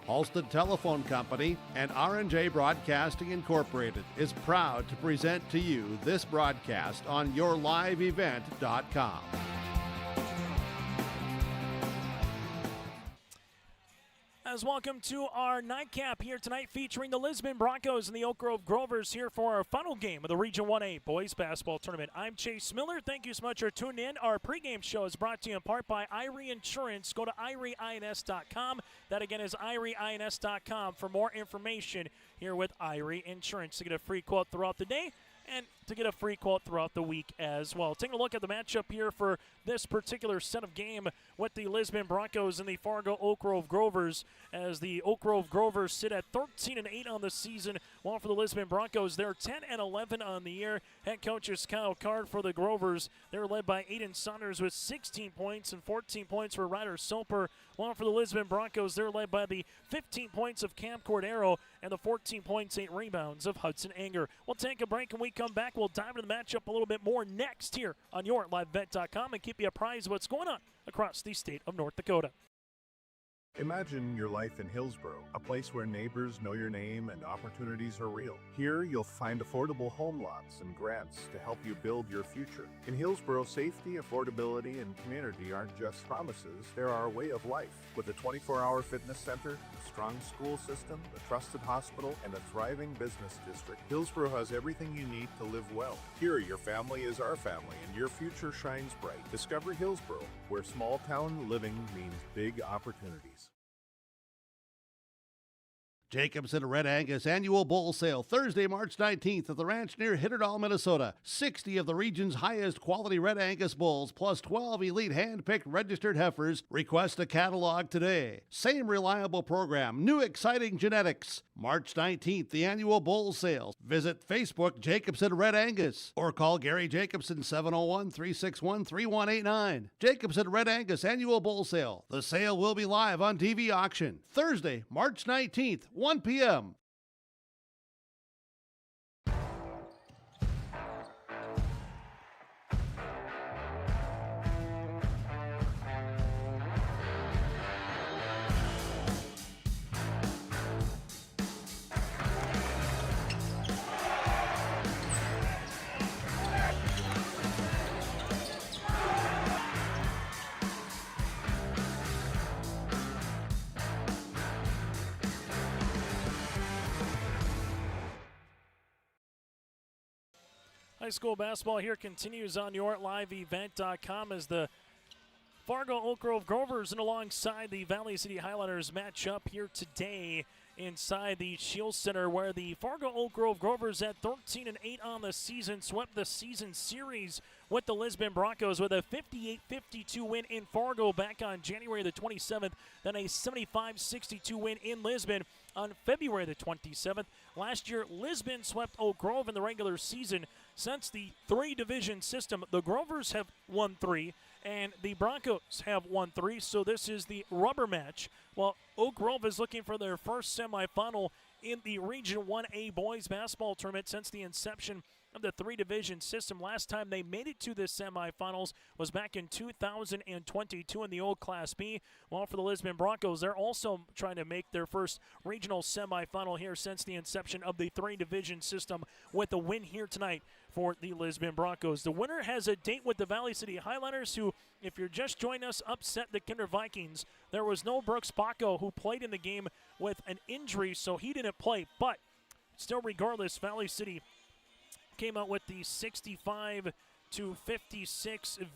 Halsted Telephone Company and R&J Broadcasting Incorporated is proud to present to you this broadcast on yourliveevent.com. As welcome to our nightcap here tonight featuring the Lisbon Broncos and the Oak Grove Grovers here for our final game of the Region 1A Boys Basketball Tournament. I'm Chase Miller. Thank you so much for tuning in. Our pregame show is brought to you in part by Irie Insurance. Go to IrieINS.com. That again is IrieINS.com for more information here with Irie Insurance to get a free quote throughout the day and to get a free quote throughout the week as well. Taking a look at the matchup here for this particular set of game with the Lisbon Broncos and the Fargo Oak Grove Grovers, as the Oak Grove Grovers sit at 13-8 on the season, while for the Lisbon Broncos, they're 10-11 on the year. Head coach is Kyle Card for the Grovers. They're led by Aiden Saunders with 16 points and 14 points for Ryder Soper, while for the Lisbon Broncos, they're led by the 15 points of Cam Cordero and the 14 points, 8 rebounds of Hudson Anger. We'll take a break and we come back. We'll dive into the matchup a little bit more next here on YourLiveBet.com and keep you apprised of what's going on across the state of North Dakota. Imagine your life in Hillsboro, a place where neighbors know your name and opportunities are real. Here, you'll find affordable home lots and grants to help you build your future. In Hillsboro, safety, affordability, and community aren't just promises, they're our way of life. With a 24-hour fitness center, a strong school system, a trusted hospital, and a thriving business district, Hillsboro has everything you need to live well. Here, your family is our family, and your future shines bright. Discover Hillsboro, where small-town living means big opportunities. Jacobson Red Angus Annual Bull Sale, Thursday, March 19th at the ranch near Hitterdal, Minnesota. 60 of the region's highest quality Red Angus bulls, plus 12 elite hand-picked registered heifers. Request a catalog today. Same reliable program, new exciting genetics. March 19th, the Annual Bull Sale. Visit Facebook Jacobson Red Angus or call Gary Jacobson 701-361-3189. Jacobson Red Angus Annual Bull Sale. The sale will be live on TV auction. Thursday, March 19th, 1 p.m. High school basketball here continues on YourLiveEvent.com as the Fargo Oak Grove Grovers and alongside the Valley City Highlanders match up here today inside the Shield Center, where the Fargo Oak Grove Grovers at 13-8 on the season swept the season series with the Lisbon Broncos with a 58-52 win in Fargo back on January the 27th, then a 75-62 win in Lisbon on February the 27th. Last year, Lisbon swept Oak Grove in the regular season. Since the three-division system, the Grovers have won 3, and the Broncos have won 3, so this is the rubber match. Well, Oak Grove is looking for their first semifinal in the Region 1A Boys Basketball Tournament since the inception of the three-division system. Last time they made it to the semifinals was back in 2022 in the old Class B. While for the Lisbon Broncos, they're also trying to make their first regional semifinal here since the inception of the three-division system with a win here tonight for the Lisbon Broncos. The winner has a date with the Valley City Highlanders, who, if you're just joining us, upset the Kinder Vikings. There was no Brooks Paco, who played in the game with an injury, so he didn't play. But still, regardless, Valley City came out with the 65-56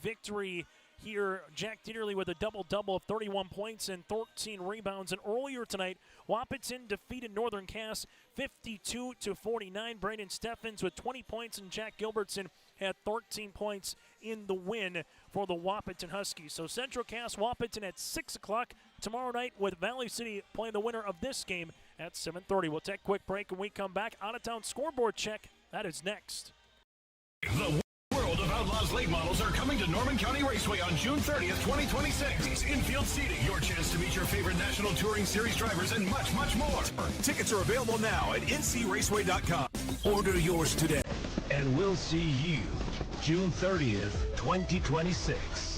victory here. Jack Dieterle with a double-double of 31 points and 13 rebounds. And earlier tonight, Wahpeton defeated Northern Cass 52-49. Brandon Steffens with 20 points, and Jack Gilbertson had 13 points in the win for the Wahpeton Huskies. So Central Cass Wahpeton at 6 o'clock tomorrow night, with Valley City playing the winner of this game at 7:30. We'll take a quick break and we come back. Out-of-town scoreboard check. That is next. The world of Outlaws late models are coming to Norman County Raceway on June 30th, 2026. Infield seating, your chance to meet your favorite National Touring Series drivers, and much, much more. Tickets are available now at ncraceway.com. Order yours today. And we'll see you June 30th, 2026.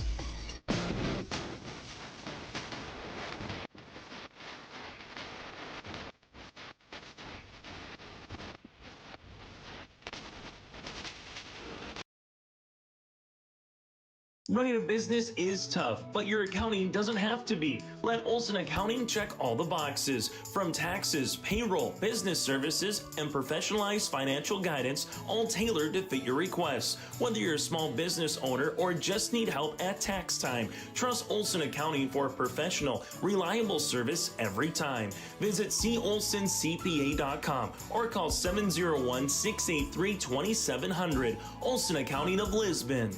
Running a business is tough, but your accounting doesn't have to be. Let Olson Accounting check all the boxes. From taxes, payroll, business services, and professionalized financial guidance, all tailored to fit your requests. Whether you're a small business owner or just need help at tax time, trust Olson Accounting for professional, reliable service every time. Visit colsoncpa.com or call 701-683-2700. Olson Accounting of Lisbon.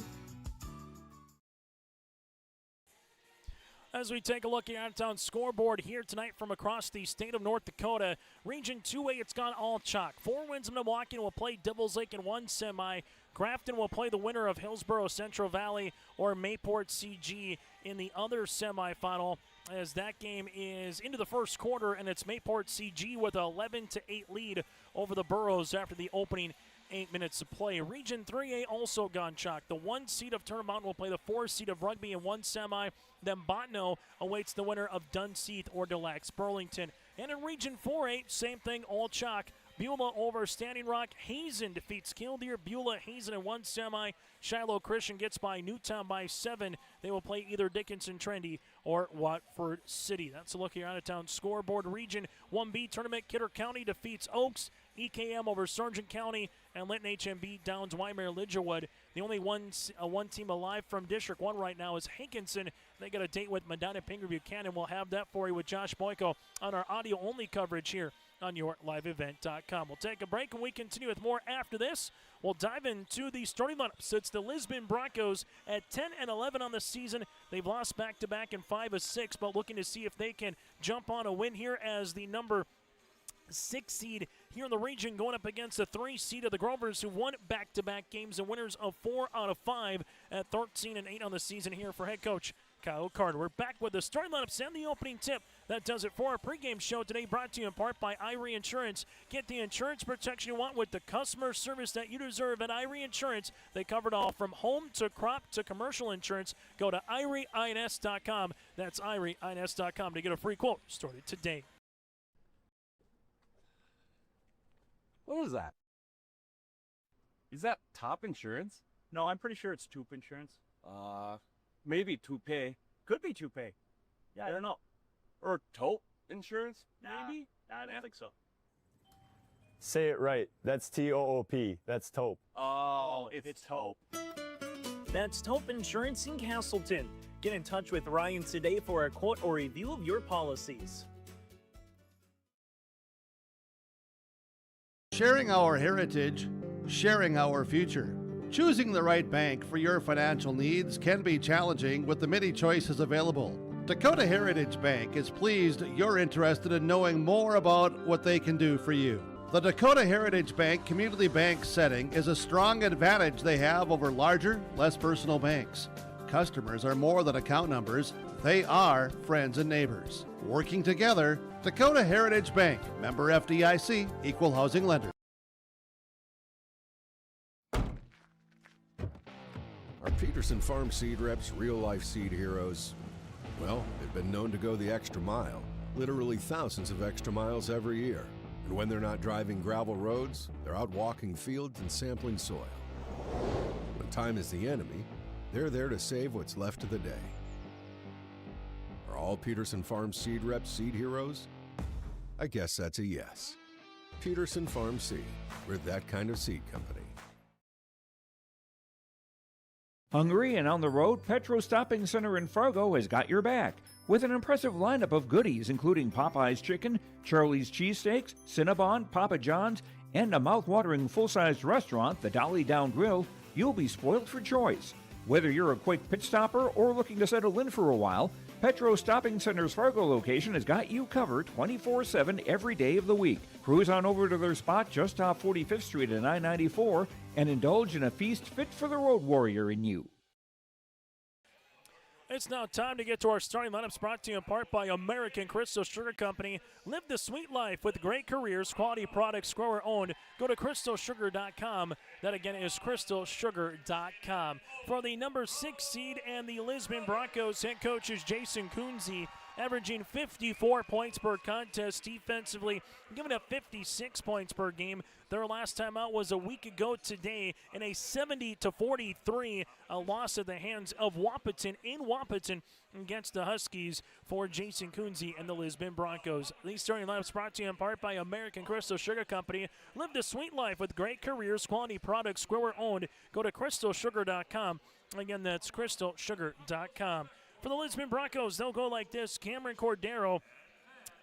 As we take a look at the out-of-town scoreboard here tonight from across the state of North Dakota, Region 2A, it's gone all chalk. 4 wins in Milwaukee will play Devils Lake in one semi. Grafton will play the winner of Hillsborough Central Valley or Mayport CG in the other semifinal, as that game is into the first quarter, and it's Mayport CG with an 11-8 lead over the Burros after the opening 8 minutes of play. Region 3A also gone chalk. The 1 seed of Turner Mountain will play the 4 seed of Rugby in one semi. Then Botno awaits the winner of Dunseith or Des Lacs Burlington. And in Region 4A, same thing, all chalk. Beulah over Standing Rock. Hazen defeats Killdeer. Beulah, Hazen in one semi. Shiloh Christian gets by Newtown by 7. They will play either Dickinson Trendy or Watford City. That's a look here out-of-town scoreboard. Region 1B tournament, Kidder County defeats Oaks. EKM over Sargent County, and Linton HMB downs Wymer Lidgerwood. The only one team alive from District 1 right now is Hankinson. They got a date with Medina Pingree Buchanan. We'll have that for you with Josh Boyko on our audio-only coverage here on YourLiveEvent.com. We'll take a break, and we continue with more after this. We'll dive into the starting lineups. It's the Lisbon Broncos at 10-11 on the season. They've lost back-to-back in 5 of 6, but looking to see if they can jump on a win here as the number 6 seed here in the region going up against the 3 seed of the Grovers, who won back-to-back games and winners of 4 out of 5 at 13-8 on the season here for head coach Kyle Carter. We're back with the starting lineups and the opening tip. That does it for our pregame show today, brought to you in part by Irie Insurance. Get the insurance protection you want with the customer service that you deserve at Irie Insurance. They cover it all from home to crop to commercial insurance. Go to IrieINS.com. That's IrieINS.com to get a free quote started today. What was that? Is that top insurance? No, I'm pretty sure it's Toop Insurance. Maybe toupee. Could be Toupee. Yeah, I don't know. Or taupe insurance, maybe? I don't think so. Say it right. That's T-O-O-P. That's taupe. Oh, it's Taupe. That's Taupe Insurance in Castleton. Get in touch with Ryan today for a quote or review of your policies. Sharing our heritage, sharing our future. Choosing the right bank for your financial needs can be challenging with the many choices available. Dakota Heritage Bank is pleased you're interested in knowing more about what they can do for you. The Dakota Heritage Bank community bank setting is a strong advantage they have over larger, less personal banks. Customers are more than account numbers, they are friends and neighbors. Working together, Dakota Heritage Bank, member FDIC, equal housing lender. Are Peterson Farm seed reps real-life seed heroes? Well, they've been known to go the extra mile, literally thousands of extra miles every year. And when they're not driving gravel roads, they're out walking fields and sampling soil. When time is the enemy, they're there to save what's left of the day. Are all Peterson Farm seed reps seed heroes? I guess that's a yes. Peterson Farm Seed. We're that kind of seed company. Hungry and on the road, Petro Stopping Center in Fargo has got your back with an impressive lineup of goodies including Popeye's Chicken, Charlie's Cheesesteaks, Cinnabon, Papa John's, and a mouth-watering full-sized restaurant, the Dolly Down Grill. You'll be spoiled for choice. Whether you're a quick pit stopper or looking to settle in for a while, Petro Stopping Center's Fargo location has got you covered 24/7 every day of the week. Cruise on over to their spot just off 45th Street at I-94 and indulge in a feast fit for the road warrior in you. It's now time to get to our starting lineups, brought to you in part by American Crystal Sugar Company. Live the sweet life with great careers, quality products, grower owned. Go to crystalsugar.com. That again is crystalsugar.com. For the number 6 seed and the Lisbon Broncos, head coach is Jason Coonsey. averaging 54 points per contest. Defensively, giving up 56 points per game. Their last time out was a week ago today in a 70-43 loss at the hands of Wahpeton in Wahpeton against the Huskies for Jason Kunze and the Lisbon Broncos. These starting lineups brought to you in part by American Crystal Sugar Company. Live the sweet life with great careers, quality products, grower-owned. Go to crystalsugar.com. Again, that's crystalsugar.com. For the Lisbon Broncos, they'll go like this. Cameron Cordero,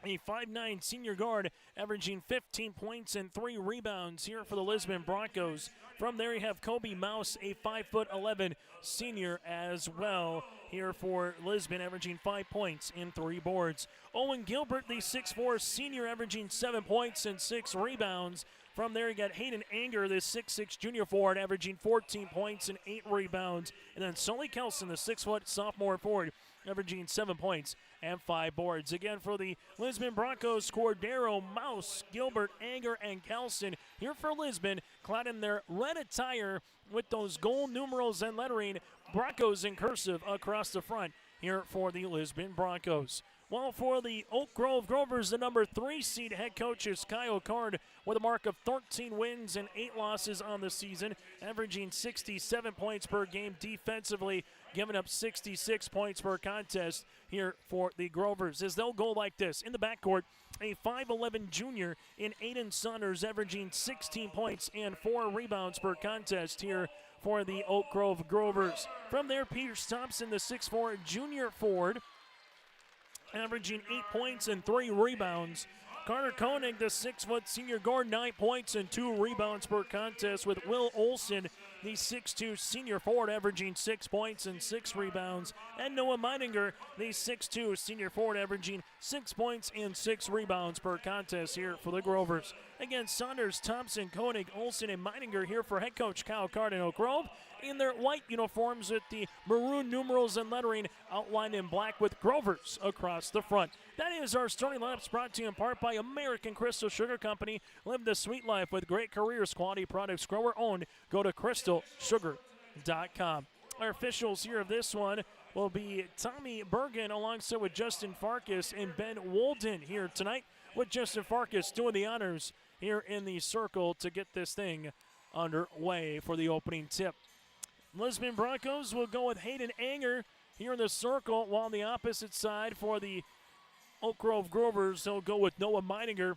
a 5'9" senior guard, averaging 15 points and 3 rebounds here for the Lisbon Broncos. From there, you have Kobe Mouse, a 5'11" senior as well here for Lisbon, averaging 5 points and 3 boards. Owen Gilbert, the 6'4" senior, averaging 7 points and 6 rebounds. From there, you got Hayden Anger, the 6'6" junior forward, averaging 14 points and 8 rebounds. And then Sully Kelson, the 6-foot sophomore forward, averaging 7 points and 5 boards. Again, for the Lisbon Broncos, Cordero, Mouse, Gilbert, Anger, and Kelson here for Lisbon, clad in their red attire with those gold numerals and lettering, Broncos in cursive across the front here for the Lisbon Broncos. Well, for the Oak Grove Grovers, the number 3 seed head coach is Kyle Card with a mark of 13 wins and 8 losses on the season, averaging 67 points per game defensively, giving up 66 points per contest here for the Grovers. As they'll go like this, in the backcourt, a 5'11" junior in Aiden Saunders, averaging 16 points and 4 rebounds per contest here for the Oak Grove Grovers. From there, Peter Thompson, the 6'4" junior forward, averaging 8 points and 3 rebounds. Carter Koenig, the 6-foot senior guard, 9 points and 2 rebounds per contest, with Will Olson, the 6'2" senior forward, averaging 6 points and 6 rebounds. And Noah Meininger, the 6'2" senior forward, averaging 6 points and 6 rebounds per contest here for the Grovers. Again, Saunders, Thompson, Koenig, Olson, and Meininger here for head coach Kyle Card in Oak Grove, in their white uniforms with the maroon numerals and lettering outlined in black with Grovers across the front. That is our starting lineups, brought to you in part by American Crystal Sugar Company. Live the sweet life with great careers, quality products, grower owned. Go to crystalsugar.com. Our officials here of this one will be Tommy Bergen alongside with Justin Farkas and Ben Wolden here tonight, with Justin Farkas doing the honors here in the circle to get this thing underway for the opening tip. Lisbon Broncos will go with Hayden Anger here in the circle, while on the opposite side for the Oak Grove Grovers, they'll go with Noah Meininger.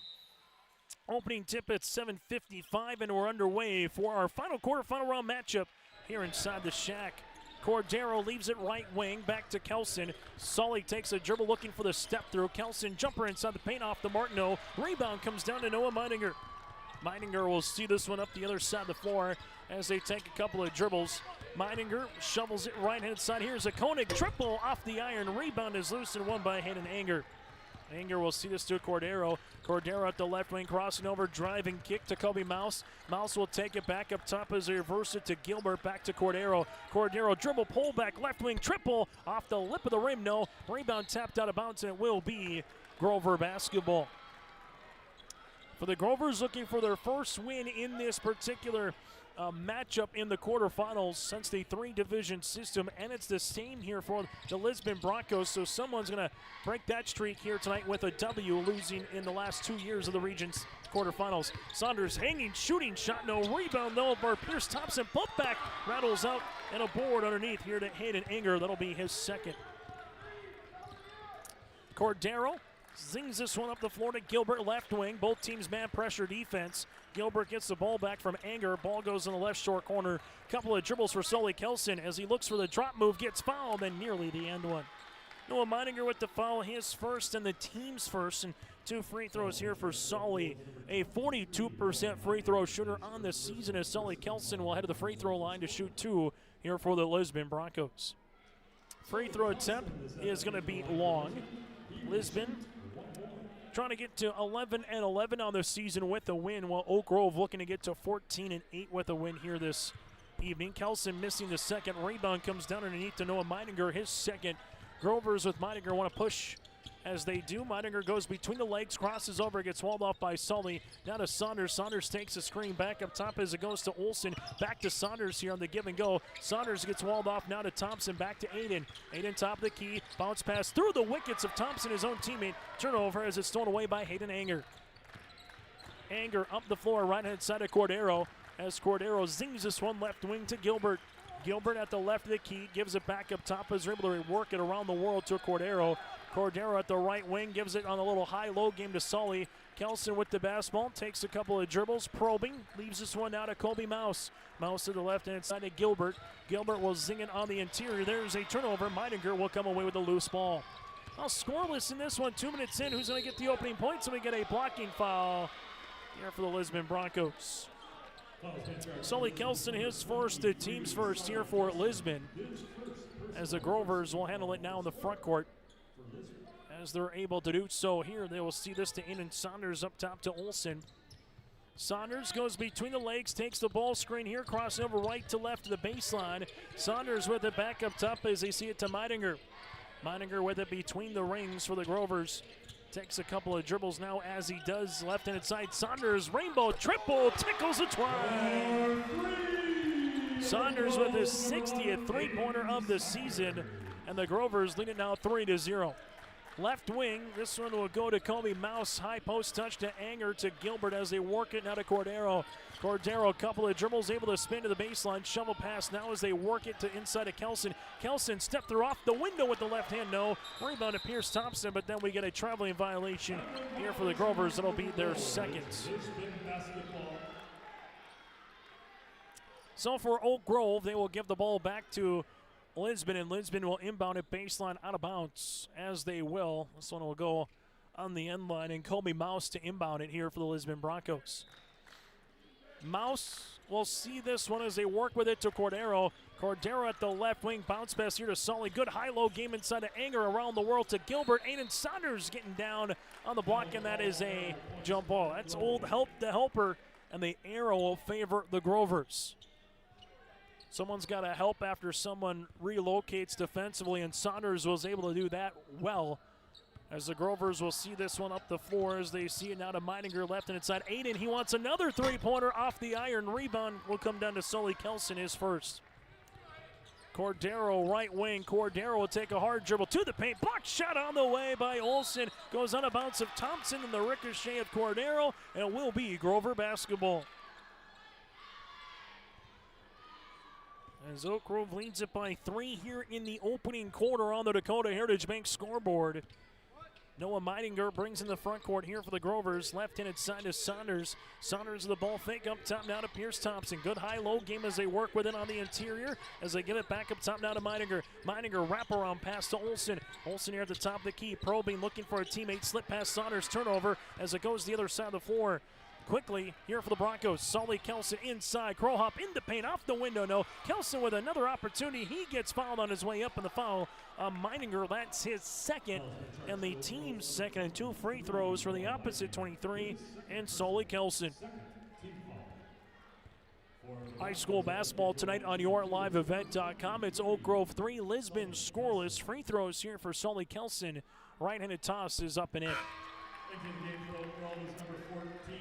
Opening tip at 7:55, and we're underway for our final quarterfinal round matchup here inside the Shack. Cordero leaves it right wing, back to Kelson. Sully takes a dribble looking for the step through. Kelson jumper inside the paint off the Martineau. Rebound comes down to Noah Meininger. Meininger will see this one up the other side of the floor as they take a couple of dribbles. Meininger shovels it right-hand side. Here's a Koenig triple off the iron. Rebound is loose and won by Hayden Anger. Anger will see this to Cordero. Cordero at the left wing, crossing over, driving kick to Kobe Mouse. Mouse will take it back up top as they reverse it to Gilbert, back to Cordero. Cordero dribble, pull back, left wing triple off the lip of the rim. No, rebound tapped out of bounds, and it will be Grover basketball. For the Grovers, looking for their first win in this particular matchup in the quarterfinals since the 3-division system, and it's the same here for the Lisbon Broncos, so someone's going to break that streak here tonight with a W, losing in the last 2 years of the region's quarterfinals. Saunders hanging, shooting shot, no rebound though. Pierce Thompson, put back, rattles out, and a board underneath here to Hayden Anger. That'll be his second. Cordero zings this one up the floor to Gilbert, left wing. Both teams man pressure defense. Gilbert gets the ball back from Anger. Ball goes in the left short corner. Couple of dribbles for Sully Kelson as he looks for the drop move, gets fouled, and nearly the end one. Noah Meininger with the foul, his first and the team's first, and 2 free throws here for Sully. A 42% free throw shooter on the season, as Sully Kelson will head to the free throw line to shoot 2 here for the Lisbon Broncos. Free throw attempt is going to be long. Lisbon trying to get to 11-11 on the season with a win, while Oak Grove looking to get to 14-8 with a win here this evening. Kelson missing the second. Rebound comes down underneath to Noah Meininger, his second. Grovers with Meininger want to push As they do, Meidinger goes between the legs, crosses over, gets walled off by Sully. Now to Saunders. Saunders takes a screen back up top as it goes to Olsen. Back to Saunders here on the give and go. Saunders gets walled off now to Thompson. Back to Aiden. Aiden top of the key. Bounce pass through the wickets of Thompson, his own teammate. Turnover as it's stolen away by Hayden Anger. Anger up the floor, right-hand side of Cordero. As Cordero zings this one left wing to Gilbert. Gilbert at the left of the key, gives it back up top as they're able to work it around the world to Cordero. Cordero at the right wing, gives it on a little high-low game to Sully. Kelson with the basketball, takes a couple of dribbles, probing, leaves this one out to Kobe Mouse. Mouse to the left-hand side of Gilbert. Gilbert will zing it on the interior. There's a turnover. Meidinger will come away with a loose ball. Well, scoreless in this one, 2 minutes in. Who's going to get the opening points? And we get a blocking foul here for the Lisbon Broncos. Sully Kelson, his first, the team's first here for Lisbon. As the Grovers will handle it now in the front court. As they're able to do so here, they will see this to Aiden Saunders up top to Olsen. Saunders goes between the legs, takes the ball screen here, crossing over right to left to the baseline. Saunders with it back up top as they see it to Meidinger. Meidinger with it between the rings for the Grovers. Takes a couple of dribbles now as he does. Left-handed side, Saunders, rainbow triple, tickles a try. Saunders with his 60th three-pointer of the season, and the Grovers lead it now 3-0. Left wing, this one will go to Kobe Mouse. High post touch to Anger to Gilbert as they work it now to Cordero. Cordero, a couple of dribbles, able to spin to the baseline. Shovel pass now as they work it to inside of Kelson. Kelson stepped her off the window with the left hand, no. Rebound to Pierce Thompson, but then we get a traveling violation here for the Grovers. It'll be their second. So for Oak Grove, they will give the ball back to Lisbon, and Lisbon will inbound it baseline out of bounds, as they will. This one will go on the end line, and Kobe Mouse to inbound it here for the Lisbon Broncos. Mouse will see this one as they work with it to Cordero. Cordero at the left wing, bounce pass here to Sully. Good high-low game inside of Anger, around the world to Gilbert. Aiden Saunders getting down on the block, and that is a jump ball. That's old help the helper, and the arrow will favor the Grovers. Someone's got to help after someone relocates defensively, and Saunders was able to do that well. As the Grovers will see this one up the floor as they see it now to Meidinger left and inside. Aiden, he wants another three-pointer off the iron. Rebound will come down to Sully Kelson, his first. Cordero right wing. Cordero will take a hard dribble to the paint. Block shot on the way by Olsen. Goes on a bounce of Thompson and the ricochet of Cordero, and it will be Grover basketball. As Oak Grove leads it by 3 here in the opening quarter on the Dakota Heritage Bank scoreboard. Noah Meidinger brings in the front court here for the Grovers. Left-handed side to Saunders. Saunders with the ball fake up top now to Pierce Thompson. Good high-low game as they work with it on the interior as they get it back up top now to Meidinger. Meidinger wraparound pass to Olsen. Olsen here at the top of the key, probing, looking for a teammate. Slip past Saunders, turnover as it goes to the other side of the floor. Quickly here for the Broncos. Sully Kelson inside. Crow hop in the paint, off the window. No. Kelson with another opportunity. He gets fouled on his way up in the foul. Meidinger, that's his second. And the team's second, and 2 free throws for the opposite 23 and Sully Kelson. High school basketball tonight on YourLiveEvent.com. It's Oak Grove 3, Lisbon scoreless. Free throws here for Sully Kelson. Right-handed toss is up and in.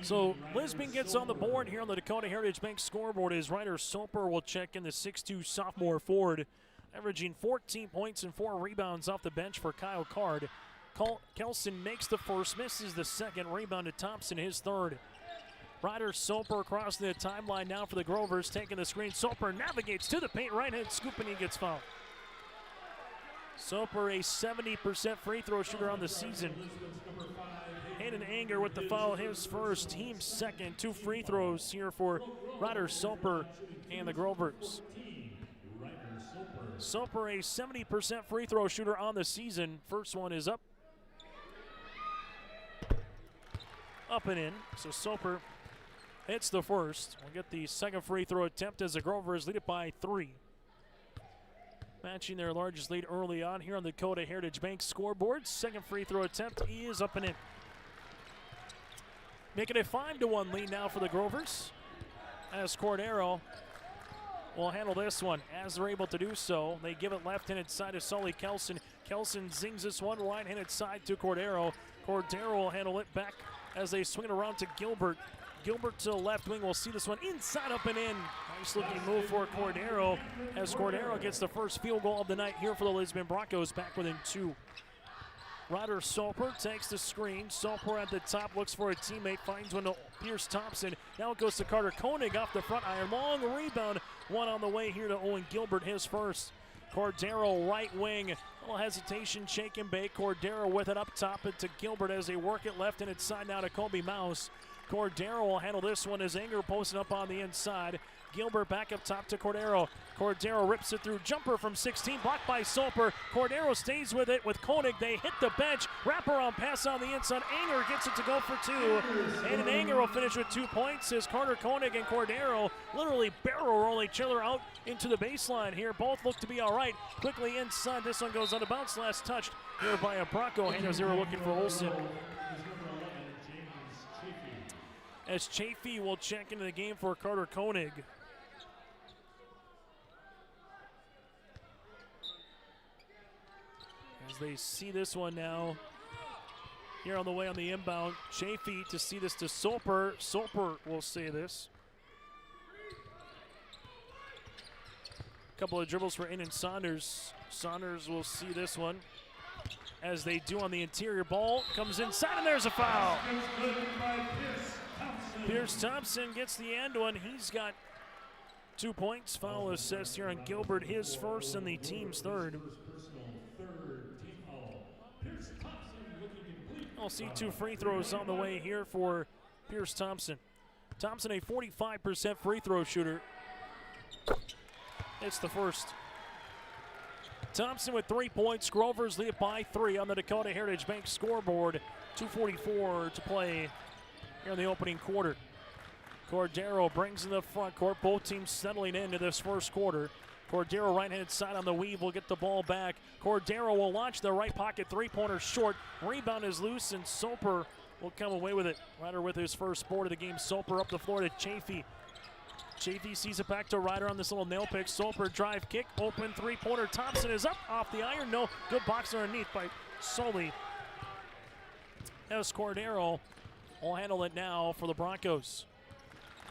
So Lisbon gets on the board here on the Dakota Heritage Bank scoreboard as Ryder Soper will check in, the 6'2 sophomore forward, averaging 14 points and 4 rebounds off the bench for Kyle Card. Kelson makes the first, misses the second. Rebound to Thompson, his third. Ryder Soper across the timeline now for the Grovers, taking the screen. Soper navigates to the paint, right-hand scoop, and he gets fouled. Soper, a 70% free throw shooter on the season. Hayden Anger with the foul, his first, team second. 2 free throws here for Ryder Soper and the Grovers. Soper, a 70% free throw shooter on the season. First one is up. Up and in. So Soper hits the first. We'll get the second free throw attempt as the Grovers lead it by 3. Matching their largest lead early on here on the Dakota Heritage Bank scoreboard. Second free throw attempt is up and in. Making a 5-1 lead now for the Grovers, as Cordero will handle this one. As they're able to do so, they give it left-handed side to Sully Kelson. Kelson zings this one right-handed side to Cordero. Cordero will handle it back as they swing it around to Gilbert. Gilbert to the left wing. We'll see this one inside, up and in. Nice looking move for Cordero as Cordero gets the first field goal of the night here for the Lisbon Broncos, back within 2. Ryder Soper takes the screen. Soper at the top looks for a teammate, finds one to Pierce Thompson. Now it goes to Carter Koenig off the front iron. Long rebound, one on the way here to Owen Gilbert, his first. Cordero right wing, a little hesitation, shake and bake. Cordero with it up top into Gilbert as they work it left and inside now to Kobe Mouse. Cordero will handle this one as Anger posted up on the inside. Gilbert back up top to Cordero. Cordero rips it through. Jumper from 16, blocked by Soper. Cordero stays with it with Koenig. They hit the bench. Wraparound pass on the inside. Anger gets it to go for 2. And Anger will finish with 2 points as Carter Koenig and Cordero literally barrel roll each other out into the baseline here. Both look to be all right. Quickly inside. This one goes on the bounce. Last touched here by a Bronco hand as they were looking for Olsen. As Chafee will check into the game for Carter Koenig. As they see this one now. Here on the way on the inbound. Chafee to see this to Soper. Soper will see this. Couple of dribbles for In and Saunders. Saunders will see this one. As they do on the interior, ball comes inside and there's a foul. Pierce Thompson gets the end one. He's got 2 points. Foul assist here on Gilbert, his first and the team's third. I'll see 2 free throws on the way here for Pierce Thompson. Thompson, a 45% free throw shooter. It's the first. Thompson with 3 points. Grovers lead it by 3 on the Dakota Heritage Bank scoreboard. 2:44 to play here in the opening quarter. Cordero brings in the front court. Both teams settling into this first quarter. Cordero right-handed side on the weave will get the ball back. Cordero will launch the right pocket three-pointer short. Rebound is loose and Soper will come away with it. Ryder with his first board of the game. Soper up the floor to Chafee. Chafee sees it back to Ryder on this little nail pick. Soper drive kick, open three-pointer. Thompson is up off the iron. No, good box underneath by Sully. As Cordero will handle it now for the Broncos.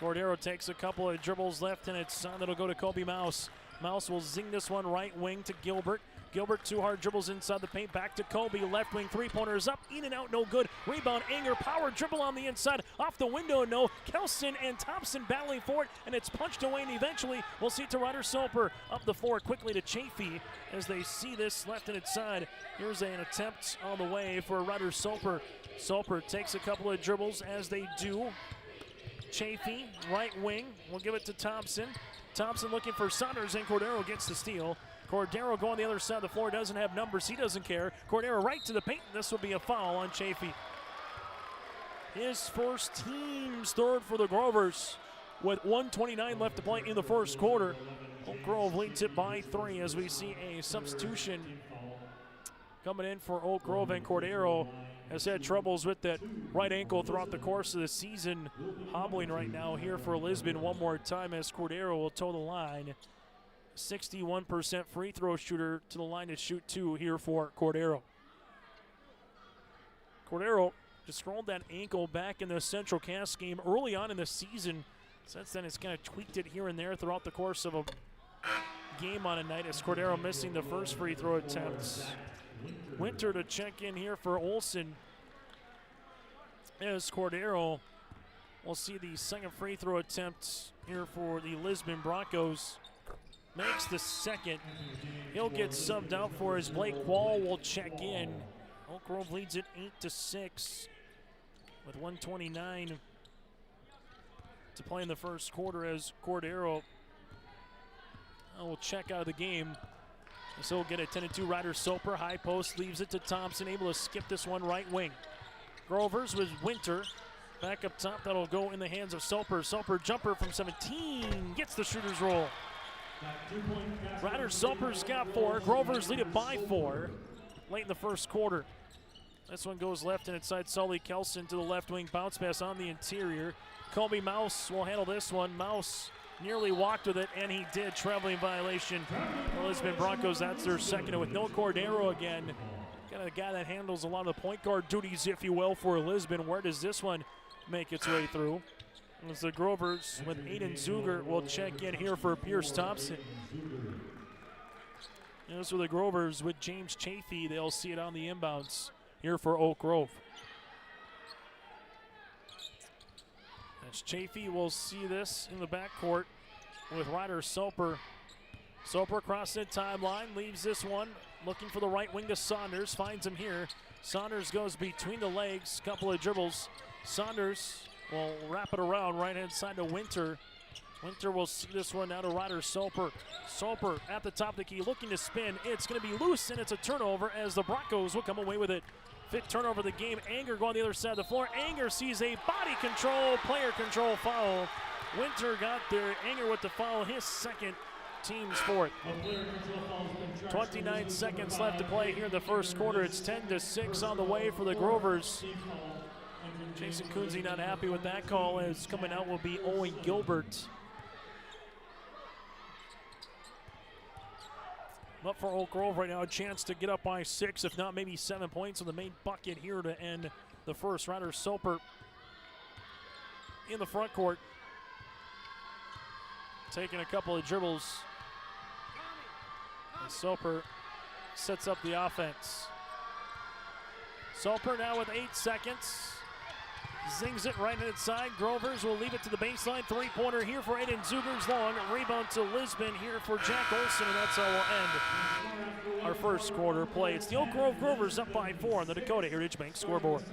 Cordero takes a couple of dribbles left and it's that'll go to Kobe Mouse. Mouse will zing this one right wing to Gilbert. Gilbert 2 hard dribbles inside the paint, back to Kobe. Left wing three-pointers up, in and out, no good. Rebound, Anger, power dribble on the inside. Off the window, no. Kelson and Thompson battling for it, and it's punched away, and eventually we'll see it to Ryder Soper. Up the floor quickly to Chafee as they see this left-handed side. Here's an attempt on the way for Ryder Soper. Soper takes a couple of dribbles as they do. Chafee, right wing, will give it to Thompson. Thompson looking for Saunders, and Cordero gets the steal. Cordero going the other side of the floor, doesn't have numbers, he doesn't care. Cordero right to the paint, this will be a foul on Chafee. His first, team's third for the Grovers with 1:29 left to play in the first quarter. Oak Grove leads it by 3 as we see a substitution coming in for Oak Grove, and Cordero has had troubles with that right ankle throughout the course of the season. Hobbling right now here for Lisbon one more time as Cordero will toe the line. 61% free throw shooter to the line to shoot 2 here for Cordero. Cordero just rolled that ankle back in the Central Cass game early on in the season. Since then, it's kind of tweaked it here and there throughout the course of a game on a night as Cordero missing the first free throw attempts. Winter to check in here for Olsen as Cordero will see the second free throw attempt here for the Lisbon Broncos. Makes the second. He'll get subbed out for as Blake Wall will check in. Oak Grove leads it 8-6 with 1:29 to play in the first quarter as Cordero will check out of the game. So we'll get a 10-2 Ryder Soper. High post leaves it to Thompson, able to skip this one right wing. Grovers with Winter. Back up top, that'll go in the hands of Soper. Soper jumper from 17, gets the shooter's roll. Ryder Soper's got 4. Grovers lead it by 4 late in the first quarter. This one goes left and inside Sully Kelson to the left wing. Bounce pass on the interior. Kobe Mouse will handle this one. Mouse nearly walked with it, and he did. Traveling violation. The Lisbon Broncos, that's their second. And with no Cordero again, kind of a guy that handles a lot of the point guard duties, if you will, for Lisbon. Where does this one make its way through? As the Grovers with Aiden Zuger will check in here for Pierce Thompson. And as for the Grovers with James Chafee, they'll see it on the inbounds here for Oak Grove. As Chafee will see this in the backcourt with Ryder Soper. Soper crossing the timeline, leaves this one, looking for the right wing to Saunders, finds him here. Saunders goes between the legs, couple of dribbles. Saunders will wrap it around right hand side to Winter. Winter will see this one now to Ryder Soper. Soper at the top of the key, looking to spin. It's going to be loose, and it's a turnover as the Broncos will come away with it. Fifth turnover of the game. Anger going the other side of the floor. Anger sees a body control, player control foul. Winter got there. Anger with the foul, his second, team's fourth. 29 seconds left to play here in the first quarter. It's 10-6 on the way for the Grovers. Jason Kunze not happy with that call, as coming out will be Owen Gilbert. But for Oak Grove right now, a chance to get up by 6, if not maybe 7 points on the main bucket here to end the first. Ryder Soper in the front court, taking a couple of dribbles. And Soper sets up the offense. Soper now with 8 seconds. Zings it right inside. Grovers will leave it to the baseline. Three-pointer here for Aiden Zuger's long. Rebound to Lisbon here for Jack Olson, and that's how we'll end our first quarter play. It's the Oak Grove Grovers up by 4 on the Dakota Heritage Bank scoreboard.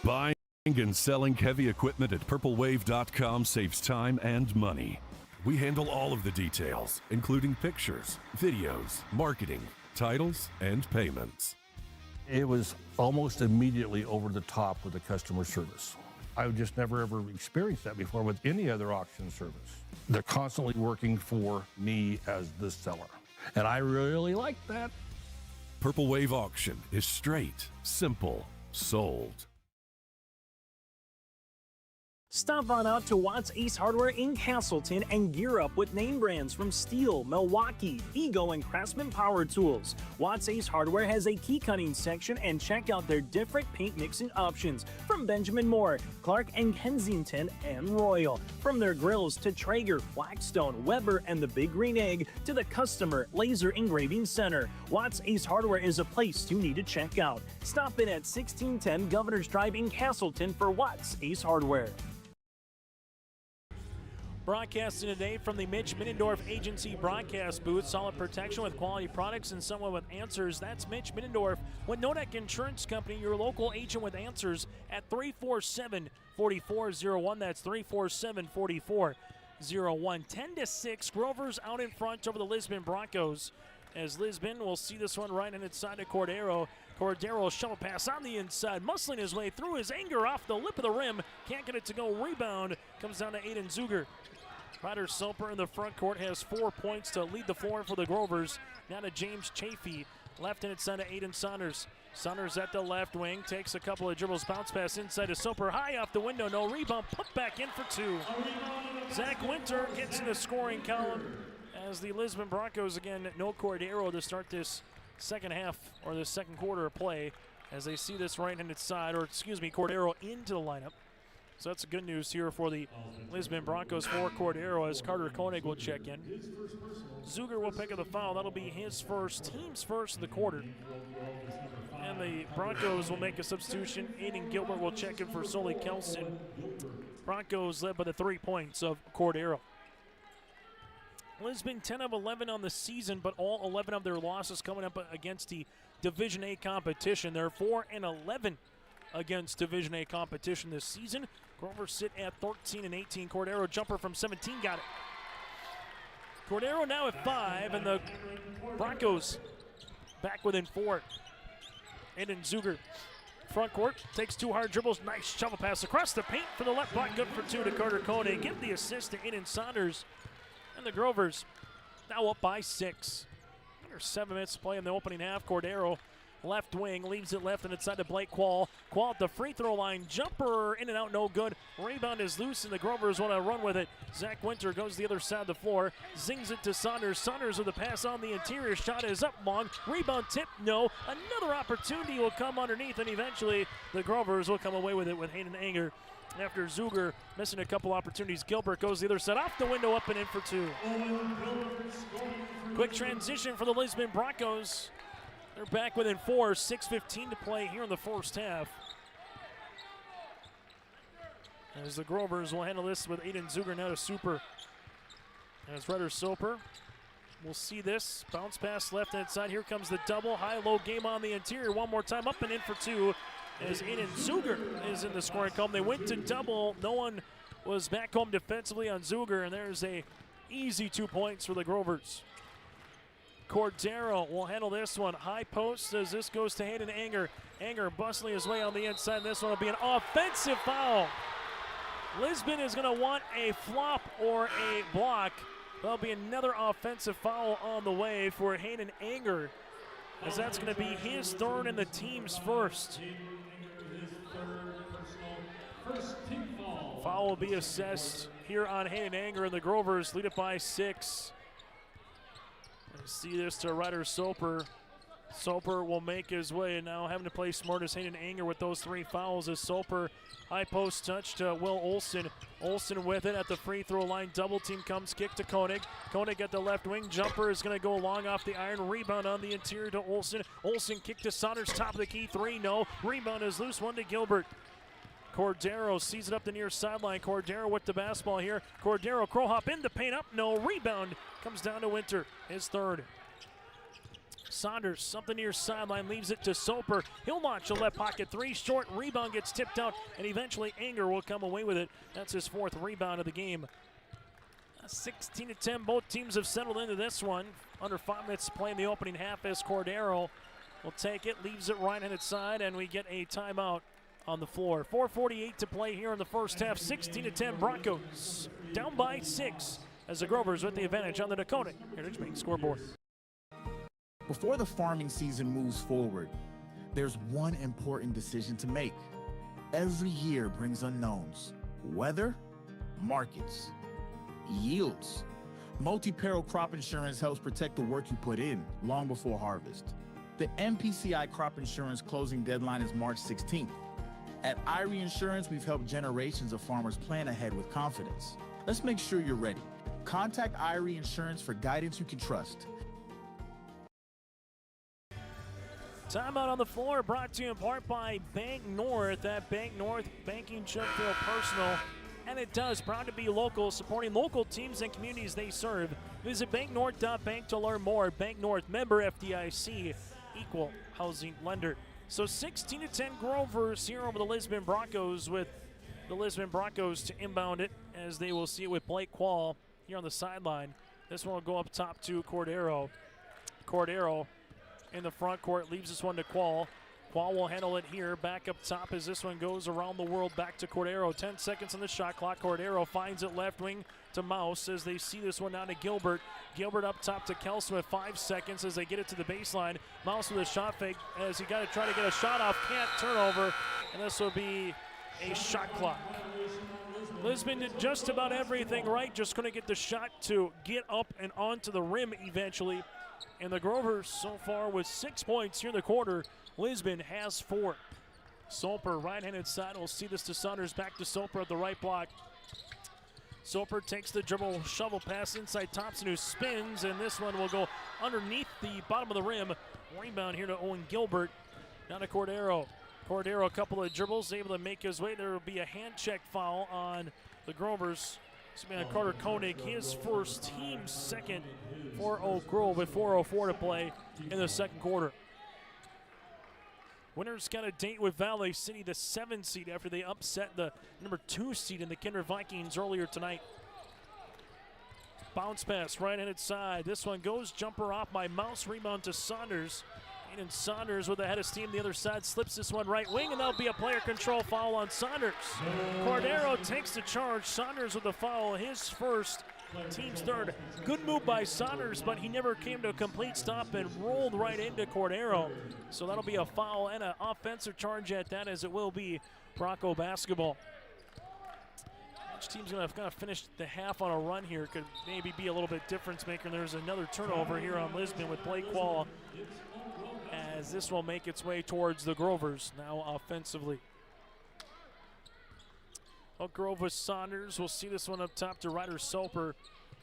Buying and selling heavy equipment at purplewave.com saves time and money. We handle all of the details, including pictures, videos, marketing, titles, and payments. It was almost immediately over the top with the customer service. I've just never ever experienced that before with any other auction service. They're constantly working for me as the seller, and I really like that. Purple Wave Auction is straight, simple, sold. Stop on out to Watts Ace Hardware in Castleton and gear up with name brands from Steel, Milwaukee, Ego, and Craftsman Power Tools. Watts Ace Hardware has a key cutting section, and check out their different paint mixing options from Benjamin Moore, Clark and Kensington, and Royal. From their grills to Traeger, Blackstone, Weber, and the Big Green Egg to the Customer Laser Engraving Center. Watts Ace Hardware is a place you need to check out. Stop in at 1610 Governor's Drive in Castleton for Watts Ace Hardware. Broadcasting today from the Mitch Middendorf Agency broadcast booth. Solid protection with quality products and someone with answers. That's Mitch Middendorf with Nodak Insurance Company, your local agent with answers at 347-4401. That's 347-4401. 10-6. Grovers out in front over the Lisbon Broncos, as Lisbon will see this one right in its side to Cordero. Cordero shovel pass on the inside, muscling his way through his anger off the lip of the rim. Can't get it to go. Rebound comes down to Aiden Zuger. Ryder Soper in the front court has 4 points to lead the floor for the Grovers. Now to James Chafee, left hand side to Aiden Saunders. Saunders at the left wing, takes a couple of dribbles, bounce pass inside to Soper, high off the window, no rebound, put back in for 2. Zach Winter gets in the scoring column as the Lisbon Broncos, again, no Cordero to start this second half, or the second quarter of play, as they see this right-handed side, or excuse me, Cordero into the lineup. So that's good news here for the Lisbon Broncos for Cordero, as Carter Koenig will check in. Zuger will pick up the foul. That'll be his first, team's first of the quarter. And the Broncos will make a substitution. Aiden Gilbert will check in for Sully Kelson. Broncos led by the 3 points of Cordero. Lisbon 10 of 11 on the season, but all 11 of their losses coming up against the Division A competition. They're 4-11 against Division A competition this season. Grover sit at 13-18. Cordero jumper from 17 got it. Cordero now at 5, and the Broncos back within 4. Aiden Zuger, front court, takes 2 hard dribbles. Nice shovel pass across the paint for the left block. Good for 2 to Carter Koenig. Give the assist to Aiden Saunders. And the Grovers now up by 6. Under 7 minutes to play in the opening half. Cordero left wing, leaves it left and inside to Blake Quall. Quall at the free throw line, jumper in and out, no good. Rebound is loose and the Grovers want to run with it. Zach Winter goes the other side of the floor, zings it to Saunders. Saunders with the pass on the interior, shot is up long. Rebound tip, no. Another opportunity will come underneath and eventually the Grovers will come away with it with Hayden Anger. After Zuger missing a couple opportunities, Gilbert goes the other side, off the window, up and in for two. Quick transition for the Lisbon Broncos. They're back within 4, 6:15 to play here in the first half. As the Grovers will handle this with Aiden Zuger now to Super. As Ryder Soper, we'll see this. Bounce pass left hand side. Here comes the double. High-low game on the interior. One more time, up and in for two. As Aiden Zuger is in the scoring column. They went to double. No one was back home defensively on Zuger, and there's a easy 2 points for the Grovers. Cordero will handle this one. High post as this goes to Hayden Anger. Anger bustling his way on the inside. This one will be an offensive foul. Lisbon is going to want a flop or a block. There'll be another offensive foul on the way for Hayden Anger, as that's going to be his third and the team's first. Foul will be assessed here on Hayden Anger, and the Grovers lead it by 6. See this to Ryder Soper. Soper will make his way, and now having to play smart as Hayden Anger with those 3 fouls as Soper high post touch to Will Olsen. Olsen with it at the free throw line. Double team comes, kick to Koenig. Koenig at the left wing. Jumper is going to go long off the iron. Rebound on the interior to Olsen. Olsen kick to Saunders, top of the key, 3, no. Rebound is loose, 1 to Gilbert. Cordero sees it up the near sideline. Cordero with the basketball here. Cordero crow hop in the paint, up, no. Rebound comes down to Winter, his third. Saunders up the near sideline, leaves it to Soper. He'll launch a left pocket 3, short. Rebound gets tipped out, and eventually Anger will come away with it. That's his 4th rebound of the game. 16-10, both teams have settled into this one. Under 5 minutes to play in the opening half as Cordero will take it, leaves it right-handed side, and we get a timeout on the floor. 4:48 to play here in the first half. 16-10 Broncos down by 6 as the Grovers with the advantage on the Dakota Heritage Bank scoreboard. Before the farming season moves forward, there's one important decision to make. Every year brings unknowns: weather, markets, yields. Multi-peril crop insurance helps protect the work you put in long before harvest. The MPCI crop insurance closing deadline is March 16th. At IRE Insurance, we've helped generations of farmers plan ahead with confidence. Let's make sure you're ready. Contact IRE Insurance for guidance you can trust. Timeout on the floor brought to you in part by Bank North. At Bank North, banking should feel personal, and it does. Proud to be local, supporting local teams and communities they serve. Visit banknorth.bank to learn more. Bank North, member FDIC, equal housing lender. So 16-10 Grovers here over the Lisbon Broncos, with the Lisbon Broncos to inbound it, as they will see it with Blake Quall here on the sideline. This one will go up top to Cordero. Cordero in the front court, leaves this one to Quall. Quall will handle it here, back up top as this one goes around the world, back to Cordero. 10 seconds on the shot clock. Cordero finds it left wing to Mouse as they see this one down to Gilbert. Gilbert up top to Kelson with 5 seconds as they get it to the baseline. Mouse with a shot fake as he got to try to get a shot off, can't, turnover, and this will be a shot clock. Lisbon did just about everything right, just couldn't get the shot to get up and onto the rim eventually. And the Grovers so far with 6 points here in the quarter. Lisbon has 4. Soper, right-handed side. We'll see this to Saunders, back to Soper at the right block. Soper takes the dribble, shovel pass inside Thompson, who spins, and this one will go underneath the bottom of the rim. Rebound here to Owen Gilbert. Down to Cordero. Cordero, a couple of dribbles, able to make his way. There will be a hand check foul on the Grovers. This will be on Carter Koenig, his first, team second for Oak Grove, with 4:04 to play in the second quarter. Winners got a date with Valley City, the 7 seed, after they upset the number 2 seed in the Kinder Vikings earlier tonight. Bounce pass, right-handed side. This one goes, jumper off by Mouse, rebound to Saunders. And Saunders with the head of steam, the other side, slips this one right wing, and that'll be a player control foul on Saunders. Cordero takes the charge. Saunders with the foul, his first, team's third. Good move by Saunders, but he never came to a complete stop and rolled right into Cordero. So that'll be a foul and an offensive charge at that, as it will be Bronco basketball. Each team's going to kind of finish the half on a run here. Could maybe be a little bit difference maker. There's another turnover here on Lisbon with Blake Quall, as this will make its way towards the Grovers now offensively. Oak Grove with Saunders. We'll see this one up top to Ryder Soper.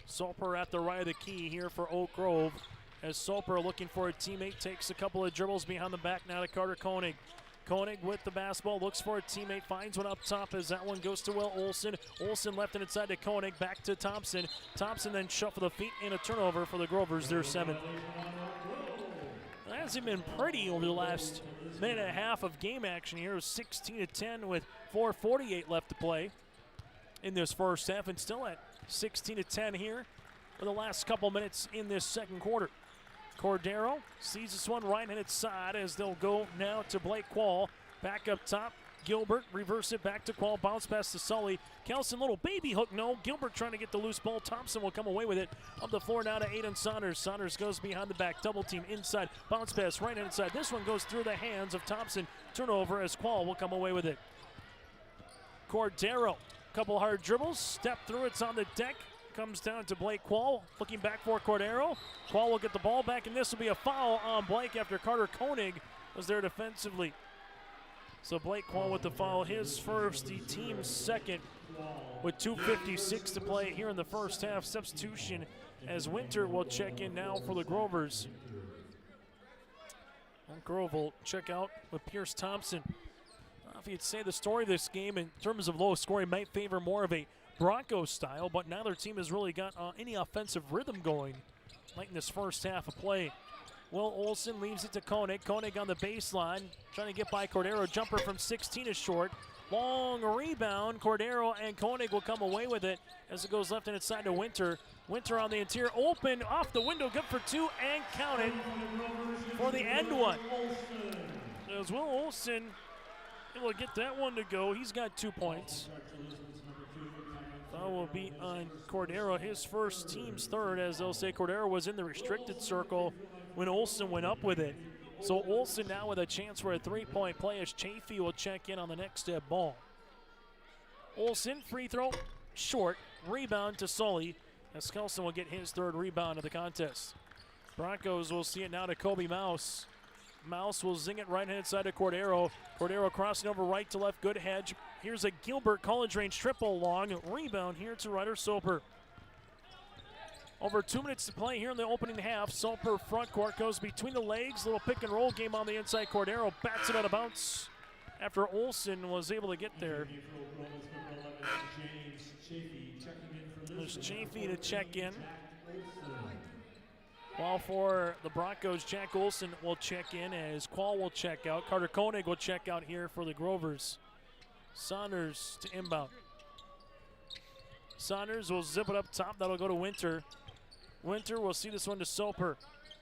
Soper at the right of the key here for Oak Grove, as Soper looking for a teammate, takes a couple of dribbles behind the back now to Carter Koenig. Koenig with the basketball, looks for a teammate, finds one up top as that one goes to Will Olsen. Olsen left and inside to Koenig, back to Thompson. Thompson then shuffle the feet and a turnover for the Grovers, their seventh. It hasn't been pretty over the last minute and a half of game action here. It was 16-10 with 4:48 left to play in this first half, and still at 16-10 here for the last couple minutes in this second quarter. Cordero sees this one right-handed side as they'll go now to Blake Quall. Back up top, Gilbert, reverse it back to Quall, bounce pass to Sully. Kelson, little baby hook, no. Gilbert trying to get the loose ball. Thompson will come away with it. Up the floor now to Aiden Saunders. Saunders goes behind the back, double team inside, bounce pass right-handed side. This one goes through the hands of Thompson. Turnover as Quall will come away with it. Cordero, couple hard dribbles, step through, it's on the deck. Comes down to Blake Quall, looking back for Cordero. Quall will get the ball back, and this will be a foul on Blake after Carter Koenig was there defensively. So Blake Quall with the foul, his first, the team's second, with 2:56 to play here in the first half. Substitution as Winter will check in now for the Grovers. Grove will check out with Pierce Thompson. If you'd say the story of this game in terms of low scoring might favor more of a Broncos style, but neither team has really got any offensive rhythm going late in this first half of play. Will Olsen leaves it to Koenig. Koenig on the baseline, trying to get by Cordero. Jumper from 16 is short. Long rebound. Cordero and Koenig will come away with it as it goes left and inside to Winter. Winter on the interior, open, off the window, good for two, and counted for the end one. As Will Olsen able to get that one to go, he's got 2 points. Foul will be on Cordero, his first, team's third, as they'll say Cordero was in the restricted circle when Olsen went up with it. So Olsen now with a chance for a three-point play as Chafee will check in on the next step ball. Olsen, free throw, short, rebound to Sully, as Kelson will get his third rebound of the contest. Broncos will see it now to Kobe Mouse. Mouse will zing it right-hand side to Cordero. Cordero crossing over right to left, good hedge. Here's a Gilbert college range triple long. Rebound here to Ryder Soper. Over 2 minutes to play here in the opening half. Soper front court goes between the legs. Little pick and roll game on the inside. Cordero bats it out of bounds after Olsen was able to get there. There's Chafee to check in. While for the Broncos, Jack Olsen will check in as Quall will check out. Carter Koenig will check out here for the Grovers. Saunders to inbound. Saunders will zip it up top. That'll go to Winter. Winter will see this one to Soper.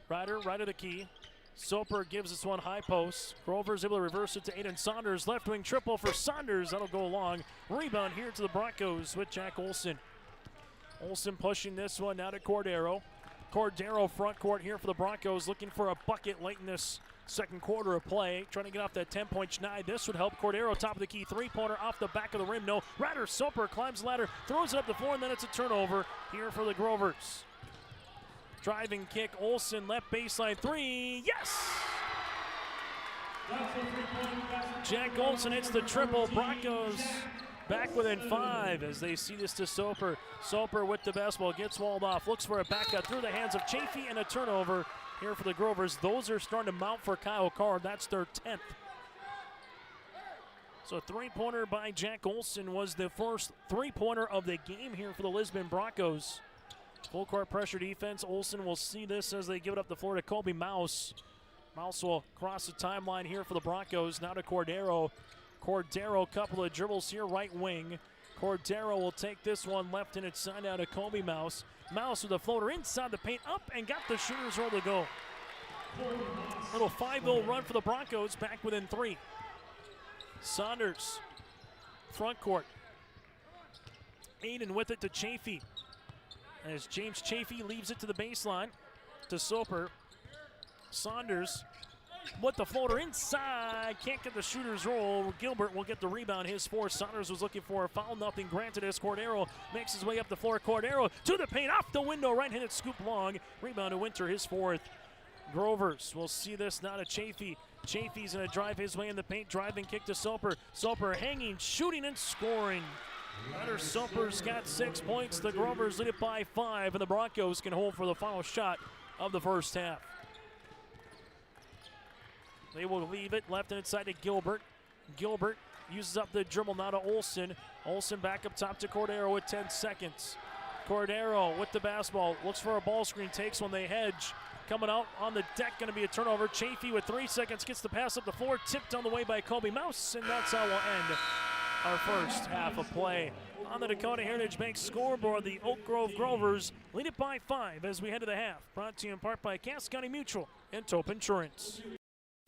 Ryder, right of the key. Soper gives this one high post. Grover's able to reverse it to Aiden Saunders. Left wing triple for Saunders. That'll go long. Rebound here to the Broncos with Jack Olsen. Olsen pushing this one now to Cordero. Cordero front court here for the Broncos, looking for a bucket late in this second quarter of play. Trying to get off that 10-point schneid. This would help. Cordero top of the key. Three-pointer off the back of the rim. No. Ryder Soper climbs the ladder, throws it up the floor, and then it's a turnover here for the Grovers. Driving kick. Olsen left baseline three. Yes! Jack Olsen hits the triple. Broncos back within 5 as they see this to Soper. Soper with the basketball, gets walled off, looks for a back cut through the hands of Chafee, and a turnover here for the Grovers. Those are starting to mount for Kyle Carr. That's their 10th. So a three-pointer by Jack Olsen was the first three-pointer of the game here for the Lisbon Broncos. Full court pressure defense. Olsen will see this as they give it up the floor to Kobe Mouse. Mouse will cross the timeline here for the Broncos. Now to Cordero. Cordero, couple of dribbles here, right wing. Cordero will take this one left and it's signed out to Kobe Mouse. Mouse with a floater inside the paint, up and got the shooter's roll to go. Little 5-0 run for the Broncos, back within 3. Saunders, front court. Aiden with it to Chafee. as James Chafee leaves it to the baseline to Soper. Saunders with the floater inside, can't get the shooter's roll. Gilbert will get the rebound, his fourth. Saunders was looking for a foul, nothing granted as Cordero makes his way up the floor. Cordero to the paint, off the window, right-handed scoop long. Rebound to Winter, his fourth. Grovers will see this now to Chafee. Chafee's going to drive his way in the paint, driving kick to Soper. Soper hanging, shooting, and scoring. Hunter Soper's got 6 points. The Grovers lead it by 5, and the Broncos can hold for the final shot of the first half. They will leave it left inside to Gilbert. Gilbert uses up the dribble now to Olsen. Olsen back up top to Cordero with 10 seconds. Cordero with the basketball, looks for a ball screen, takes one, they hedge. Coming out on the deck, going to be a turnover. Chafee with 3 seconds gets the pass up the floor, tipped on the way by Kobe Mouse, and that's how we'll end our first half of play. On the Dakota Heritage Bank scoreboard, the Oak Grove Grovers lead it by 5 as we head to the half. Brought to you in part by Cass County Mutual and Tope Insurance.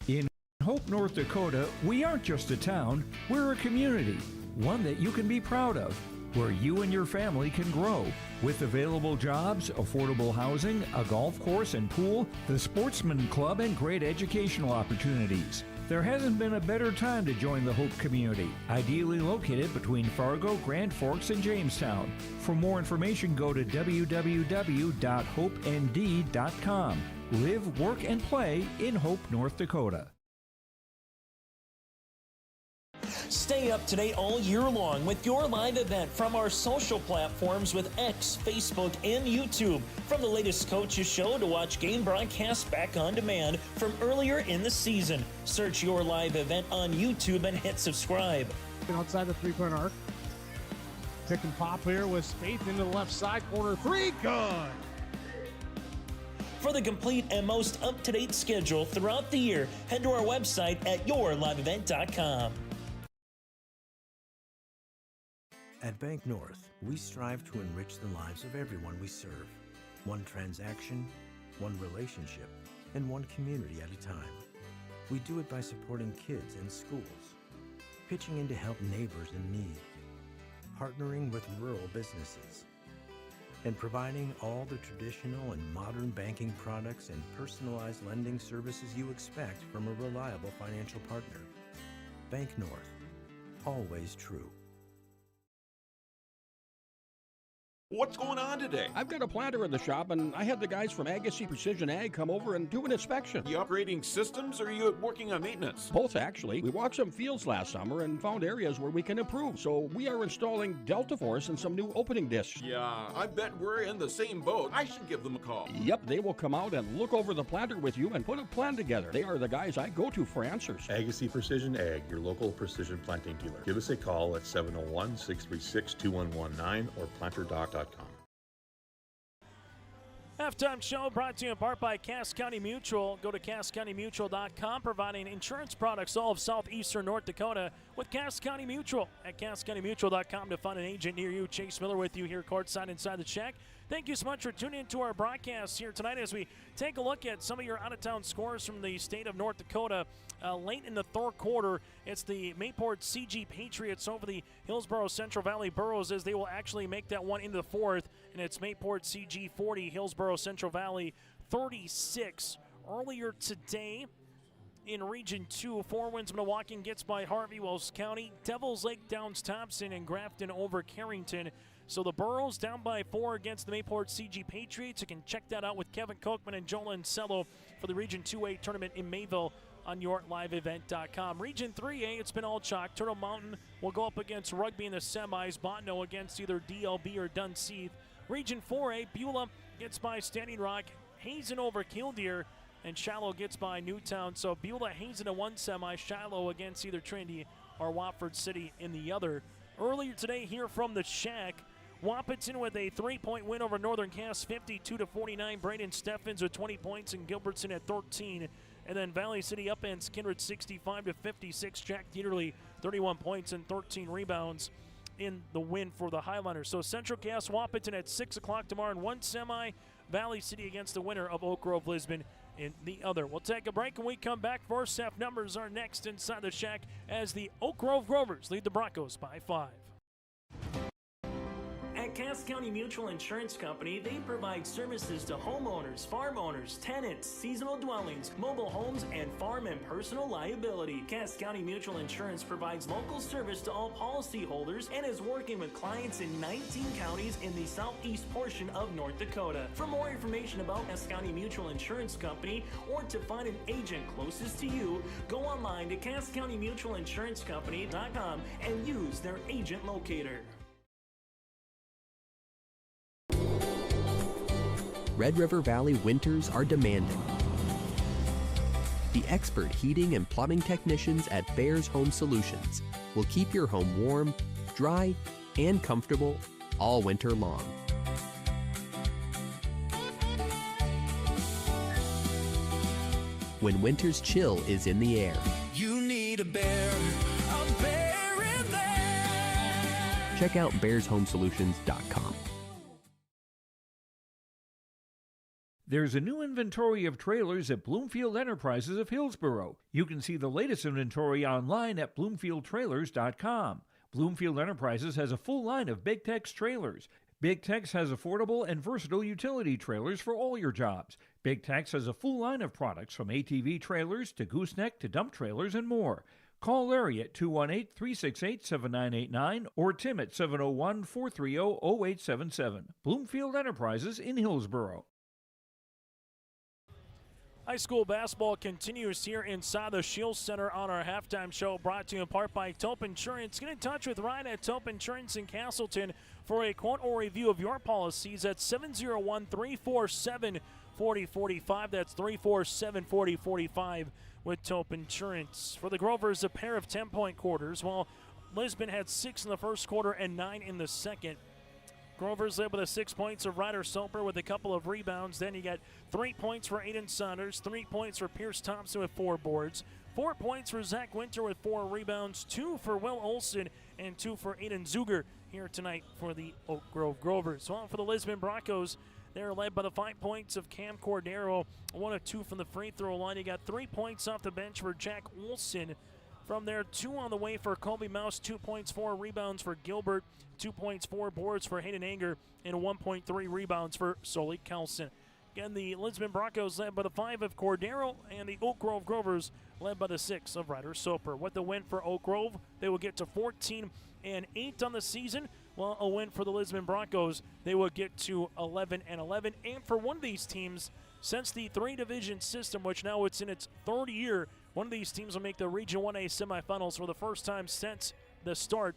In Hope, North Dakota, we aren't just a town, we're a community, one that you can be proud of, where you and your family can grow. With available jobs, affordable housing, a golf course and pool, the Sportsman Club, and great educational opportunities. There hasn't been a better time to join the Hope community, ideally located between Fargo, Grand Forks, and Jamestown. For more information, go to www.hopend.com. Live, work, and play in Hope, North Dakota. Stay up to date all year long with your live event from our social platforms with X, Facebook, and YouTube. From the latest coaches show to watch game broadcasts back on demand from earlier in the season. Search your live event on YouTube and hit subscribe. Outside the three-point arc. Pick and pop here with Spaeth into the left side corner. 3, good. For the complete and most up-to-date schedule throughout the year, head to our website at yourliveevent.com. At Bank North, we strive to enrich the lives of everyone we serve. One transaction, one relationship, and one community at a time. We do it by supporting kids and schools, pitching in to help neighbors in need, partnering with rural businesses, and providing all the traditional and modern banking products and personalized lending services you expect from a reliable financial partner. Bank North, always true. What's going on today? I've got a planter in the shop, and I had the guys from Agassi Precision Ag come over and do an inspection. You upgrading systems, or are you working on maintenance? Both, actually. We walked some fields last summer and found areas where we can improve, so we are installing Delta Force and some new opening discs. Yeah, I bet we're in the same boat. I should give them a call. Yep, they will come out and look over the planter with you and put a plan together. They are the guys I go to for answers. Agassi Precision Ag, your local precision planting dealer. Give us a call at 701-636-2119 or planterdoc.com. Halftime show brought to you in part by Cass County Mutual. Go to CassCountyMutual.com, providing insurance products all of southeastern North Dakota with Cass County Mutual. At CassCountyMutual.com to find an agent near you. Chase Miller with you here courtside inside the shack. Thank you so much for tuning into our broadcast here tonight as we take a look at some of your out-of-town scores from the state of North Dakota. Late in the third quarter, it's the Mayport CG Patriots over the Hillsborough Central Valley Burros as they will actually make that one into the fourth. And it's Mayport CG 40, Hillsborough Central Valley 36. Earlier today in Region 2, Four Winds Milwaukee gets by Harvey Wells County. Devils Lake Downs Thompson and Grafton over Carrington. So the Burros down by 4 against the Mayport CG Patriots. You can check that out with Kevin Kochman and Joel Ansello for the Region 2A tournament in Mayville on YourLiveEvent.com. Region 3A, it's been all chalk. Turtle Mountain will go up against Rugby in the semis. Botno against either DLB or Dunseith. Region 4A, Beulah gets by Standing Rock. Hazen over Killdeer. And Shiloh gets by Newtown. So Beulah, Hazen in one semi. Shiloh against either Trinity or Watford City in the other. Earlier today here from the shack, Wahpeton with a 3-point win over Northern Cass, 52-49. Braden Steffens with 20 points and Gilbertson at 13. And then Valley City upends Kindred 65-56. Jack Dieterle 31 points and 13 rebounds in the win for the Highlanders. So Central Cass Wahpeton at 6 o'clock tomorrow in one semi. Valley City against the winner of Oak Grove Lisbon in the other. We'll take a break and we come back. First half numbers are next inside the shack as the Oak Grove Grovers lead the Broncos by 5. At Cass County Mutual Insurance Company, they provide services to homeowners, farm owners, tenants, seasonal dwellings, mobile homes, and farm and personal liability. Cass County Mutual Insurance provides local service to all policyholders and is working with clients in 19 counties in the southeast portion of North Dakota. For more information about Cass County Mutual Insurance Company or to find an agent closest to you, go online to CassCountyMutualInsuranceCompany.com and use their agent locator. Red River Valley winters are demanding. The expert heating and plumbing technicians at Bears Home Solutions will keep your home warm, dry, and comfortable all winter long. When winter's chill is in the air, You need a bear in there. check out bearshomesolutions.com. There's a new inventory of trailers at Bloomfield Enterprises of Hillsboro. You can see the latest inventory online at bloomfieldtrailers.com. Bloomfield Enterprises has a full line of Big Tex trailers. Big Tex has affordable and versatile utility trailers for all your jobs. Big Tex has a full line of products from ATV trailers to gooseneck to dump trailers and more. Call Larry at 218-368-7989 or Tim at 701-430-0877. Bloomfield Enterprises in Hillsboro. High school basketball continues here inside the Shield Center on our halftime show, brought to you in part by Tope Insurance. Get in touch with Ryan at Tope Insurance in Castleton for a quote or review of your policies at 701-347-4045. That's 347-4045 with Tope Insurance. For the Grovers, a pair of 10-point quarters, while Lisbon had 6 in the first quarter and 9 in the second. Grovers led with 6 points of Ryder Soper with a couple of rebounds. Then you got 3 points for Aiden Saunders, 3 points for Pierce Thompson with 4 boards, 4 points for Zach Winter with 4 rebounds, 2 for Will Olson, and 2 for Aiden Zuger here tonight for the Oak Grove Grovers. Well, for the Lisbon Broncos, they're led by the 5 points of Cam Cordero, 1 of 2 from the free throw line. You got 3 points off the bench for Jack Olson. From there, 2 on the way for Colby Mouse, 2 points, 4 rebounds for Gilbert, 2 points, 4 boards for Hayden Anger, and 1.3 rebounds for Sully Kelson. Again, the Lisbon Broncos led by the 5 of Cordero, and the Oak Grove Grovers led by the 6 of Ryder Soper. With the win for Oak Grove, they will get to 14-8 on the season, while a win for the Lisbon Broncos, they will get to 11-11. And for one of these teams, since the 3-division system, which now it's in its 3rd year, one of these teams will make the Region 1A semifinals for the first time since the start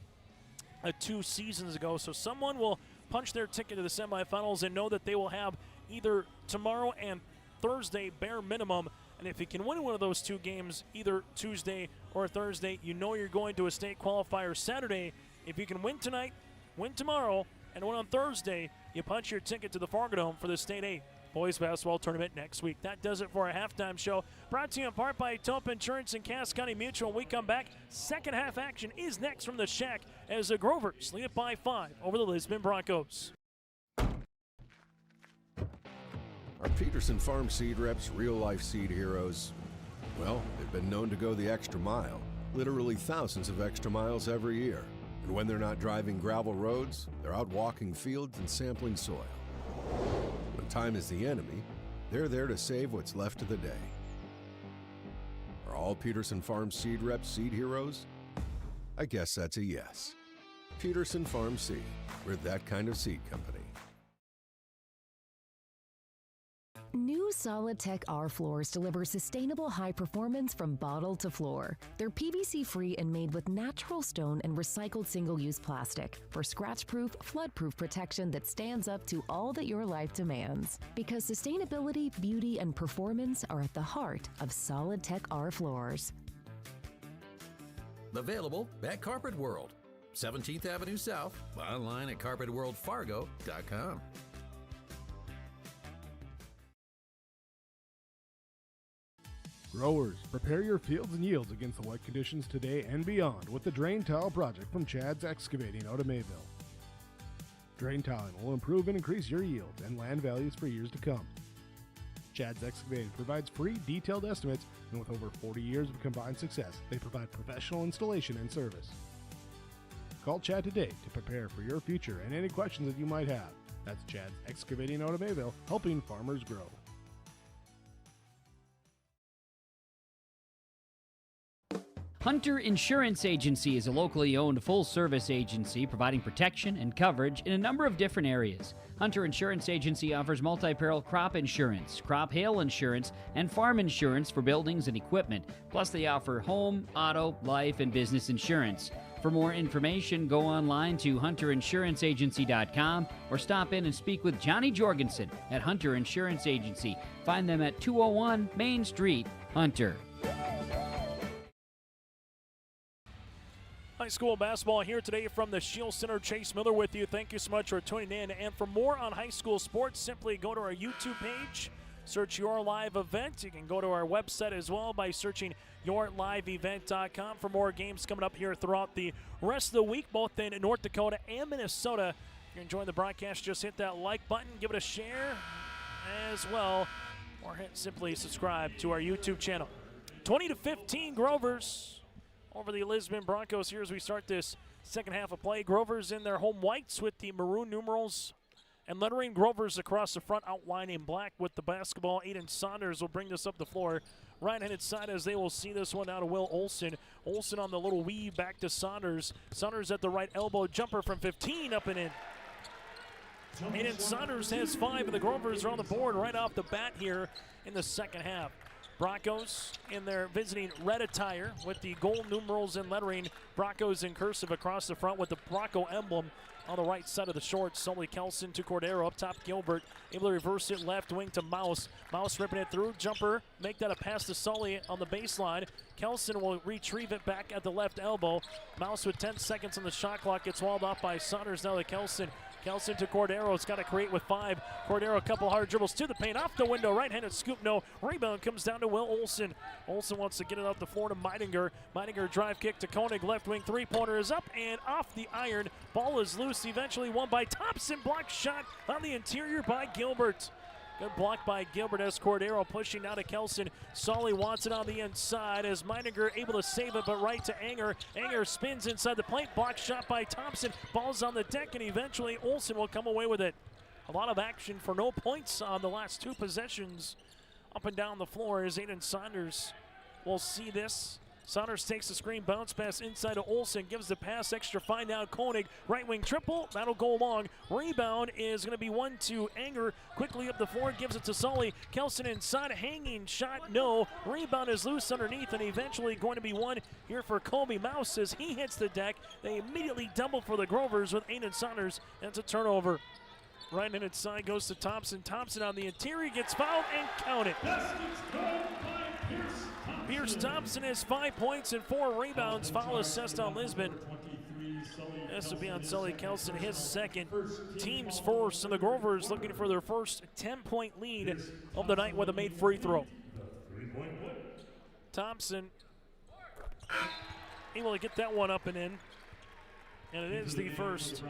2 seasons ago. So someone will punch their ticket to the semifinals and know that they will have either tomorrow and Thursday bare minimum. And if you can win one of those 2 games, either Tuesday or Thursday, you know you're going to a state qualifier Saturday. If you can win tonight, win tomorrow, and win on Thursday, you punch your ticket to the Fargo Dome for the State A Boys Basketball Tournament next week. That does it for our halftime show, brought to you in part by Tope Insurance and Cass County Mutual. When we come back, second half action is next from the Shack as the Grovers lead it by 5 over the Lisbon Broncos. Our Peterson Farm seed reps, real-life seed heroes, well, they've been known to go the extra mile, literally thousands of extra miles every year. And when they're not driving gravel roads, they're out walking fields and sampling soil. When time is the enemy, they're there to save what's left of the day. Are all Peterson Farm seed reps seed heroes? I guess that's a yes. Peterson Farm Seed. We're that kind of seed company. New Solid Tech R floors deliver sustainable high performance from bottle to floor. They're PVC-free and made with natural stone and recycled single-use plastic for scratch-proof, flood-proof protection that stands up to all that your life demands. Because sustainability, beauty, and performance are at the heart of Solid Tech R floors. Available at Carpet World, 17th Avenue South, online at carpetworldfargo.com. Growers, prepare your fields and yields against the wet conditions today and beyond with the Drain Tile project from Chad's Excavating out of Mayville. Drain tiling will improve and increase your yield and land values for years to come. Chad's Excavating provides free detailed estimates, and with over 40 years of combined success, they provide professional installation and service. Call Chad today to prepare for your future and any questions that you might have. That's Chad's Excavating out of Mayville, helping farmers grow. Hunter Insurance Agency is a locally owned full-service agency providing protection and coverage in a number of different areas. Hunter Insurance Agency offers multi-peril crop insurance, crop hail insurance, and farm insurance for buildings and equipment. Plus, they offer home, auto, life, and business insurance. For more information, go online to hunterinsuranceagency.com or stop in and speak with Johnny Jorgensen at Hunter Insurance Agency. Find them at 201 Main Street, Hunter. High school basketball here today from the Shield Center. Chase Miller with you. Thank you so much for tuning in. And for more on high school sports, simply go to our YouTube page, search Your Live Event. You can go to our website as well by searching yourliveevent.com for more games coming up here throughout the rest of the week, both in North Dakota and Minnesota. If you're enjoying the broadcast, just hit that like button, give it a share as well, or simply subscribe to our YouTube channel. 20-15 Grovers over the Lisbon Broncos here as we start this second half of play. Grovers in their home whites with the maroon numerals and lettering. Grovers across the front outline in black with the basketball. Aiden Saunders will bring this up the floor. Right-handed side as they will see this one out of Will Olson. Olson on the little weave back to Saunders. Saunders at the right elbow. Jumper from 15 up and in. Aiden Saunders has 5, and the Grovers are on the board right off the bat here in the second half. Broncos in their visiting red attire with the gold numerals and lettering. Broncos in cursive across the front with the Bronco emblem on the right side of the shorts. Sully Kelson to Cordero. Up top, Gilbert able to reverse it left wing to Mouse. Mouse ripping it through. Jumper. Make that a pass to Sully on the baseline. Kelson will retrieve it back at the left elbow. Mouse with 10 seconds on the shot clock. Gets walled off by Saunders. Now to Kelson. Kelson to Cordero. It's got to create with 5. Cordero, a couple hard dribbles to the paint. Off the window. Right-handed scoop. No. Rebound comes down to Will Olson. Olson wants to get it out the floor to Meidinger. Meidinger drive kick to Koenig. Left wing three-pointer is up and off the iron. Ball is loose. Eventually won by Thompson. Block shot on the interior by Gilbert. Good block by Gilbert as Cordero pushing now to Kelson. Solly wants it on the inside as Meidinger able to save it, but right to Anger. Anger spins inside the plate. Block shot by Thompson. Ball's on the deck, and eventually Olson will come away with it. A lot of action for no points on the last 2 possessions. Up and down the floor as Aiden Saunders will see this. Saunders takes the screen, bounce pass inside to Olson, gives the pass extra, find out Koenig, right wing triple, that'll go long. Rebound is going to be one to Anger, quickly up the floor, gives it to Sully. Kelson inside, hanging shot, no. Rebound is loose underneath and eventually going to be one here for Colby Mouse as he hits the deck. They immediately double for the Grovers with Aiden Saunders, and it's a turnover. Right-handed side goes to Thompson. Thompson on the interior gets fouled and counted. Pierce Thompson has 5 points and 4 rebounds. Foul assessed on Lisbon. This will be on Sully Kelson, his second. Team's first, and the Grovers looking for their first 10-point lead of the night with a made free throw. Thompson able to get that one up and in. And it is the first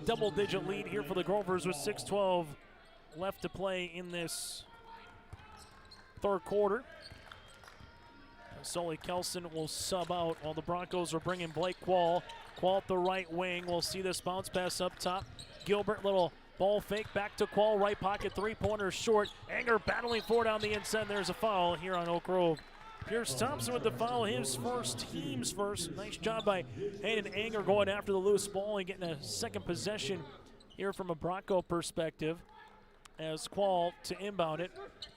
double-digit lead here for the Grovers with 6:12 left to play in this third quarter. Sully Kelson will sub out while the Broncos are bringing Blake Quall. Quall at the right wing. We'll see this bounce pass up top. Gilbert, little ball fake back to Quall. Right pocket, three-pointer short. Anger battling forward on the inside. There's a foul here on Oak Grove. Pierce Thompson with the foul, his first, team's first. Nice job by Hayden Anger going after the loose ball and getting a second possession here from a Bronco perspective as Quall to inbound it,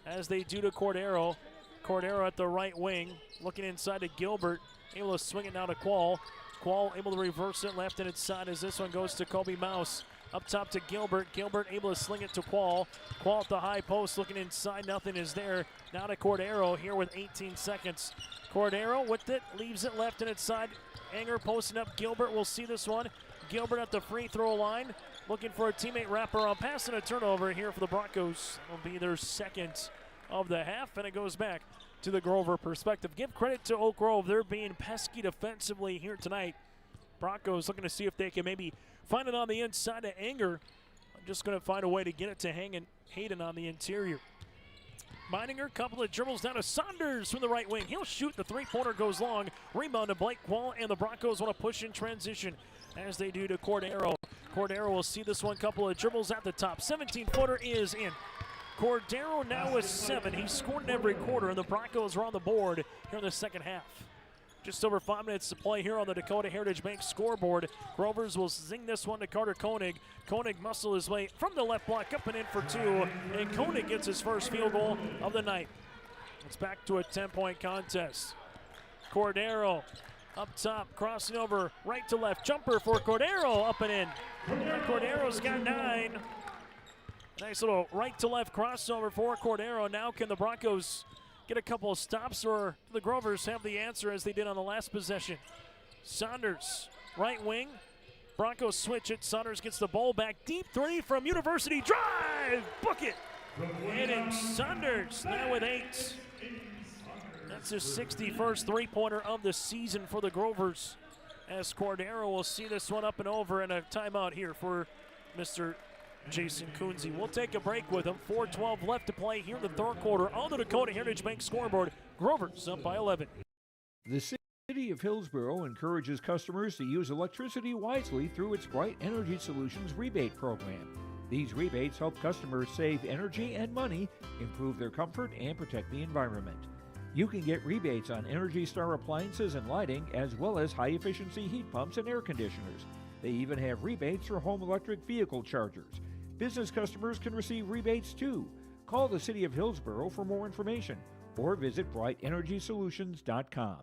as they do to Cordero. Cordero at the right wing, looking inside to Gilbert, able to swing it now to Quall. Quall able to reverse it left and inside as this one goes to Kobe Mouse. Up top to Gilbert. Gilbert able to sling it to Quall. Quall at the high post looking inside. Nothing is there. Now to Cordero here with 18 seconds. Cordero with it. Leaves it left and inside. Anger posting up. Gilbert will see this one. Gilbert at the free throw line. Looking for a teammate wraparound pass and a turnover here for the Broncos. It'll be their second of the half, and it goes back to the Grover perspective. Give credit to Oak Grove. They're being pesky defensively here tonight. Broncos looking to see if they can maybe find it on the inside of Anger. I'm just going to find a way to get it to Hayden on the interior. Meininger, couple of dribbles down to Saunders from the right wing. He'll shoot. The three-pointer goes long. Rebound to Blake Quall, and the Broncos want to push in transition as they do to Cordero. Cordero will see this one. Couple of dribbles at the top. 17-footer is in. Cordero now with 7. He's scored in every quarter, and the Broncos are on the board here in the second half. Just over 5 minutes to play here on the Dakota Heritage Bank scoreboard. Grovers will zing this one to Carter Koenig. Koenig muscle his way from the left block up and in for 2, and Koenig gets his first field goal of the night. It's back to a 10-point contest. Cordero up top, crossing over right to left. Jumper for Cordero, up and in. And Cordero's got 9. Nice little right to left crossover for Cordero. Now can the Broncos get a couple of stops, or the Grovers have the answer as they did on the last possession? Saunders, right wing. Broncos switch it. Saunders gets the ball back. Deep 3 from University. Drive! Book it! And in Saunders now with 8. That's his 61st three-pointer of the season for the Grovers, as Cordero will see this one up and over, and a timeout here for Mr. Jason Kunze. We'll take a break with him. 4:12 left to play here in the third quarter on the Dakota Heritage Bank scoreboard. Grovers up by 11. The City of Hillsborough encourages customers to use electricity wisely through its Bright Energy Solutions rebate program. These rebates help customers save energy and money, improve their comfort, and protect the environment. You can get rebates on Energy Star appliances and lighting, as well as high-efficiency heat pumps and air conditioners. They even have rebates for home electric vehicle chargers. Business customers can receive rebates too. Call the City of Hillsborough for more information or visit brightenergysolutions.com.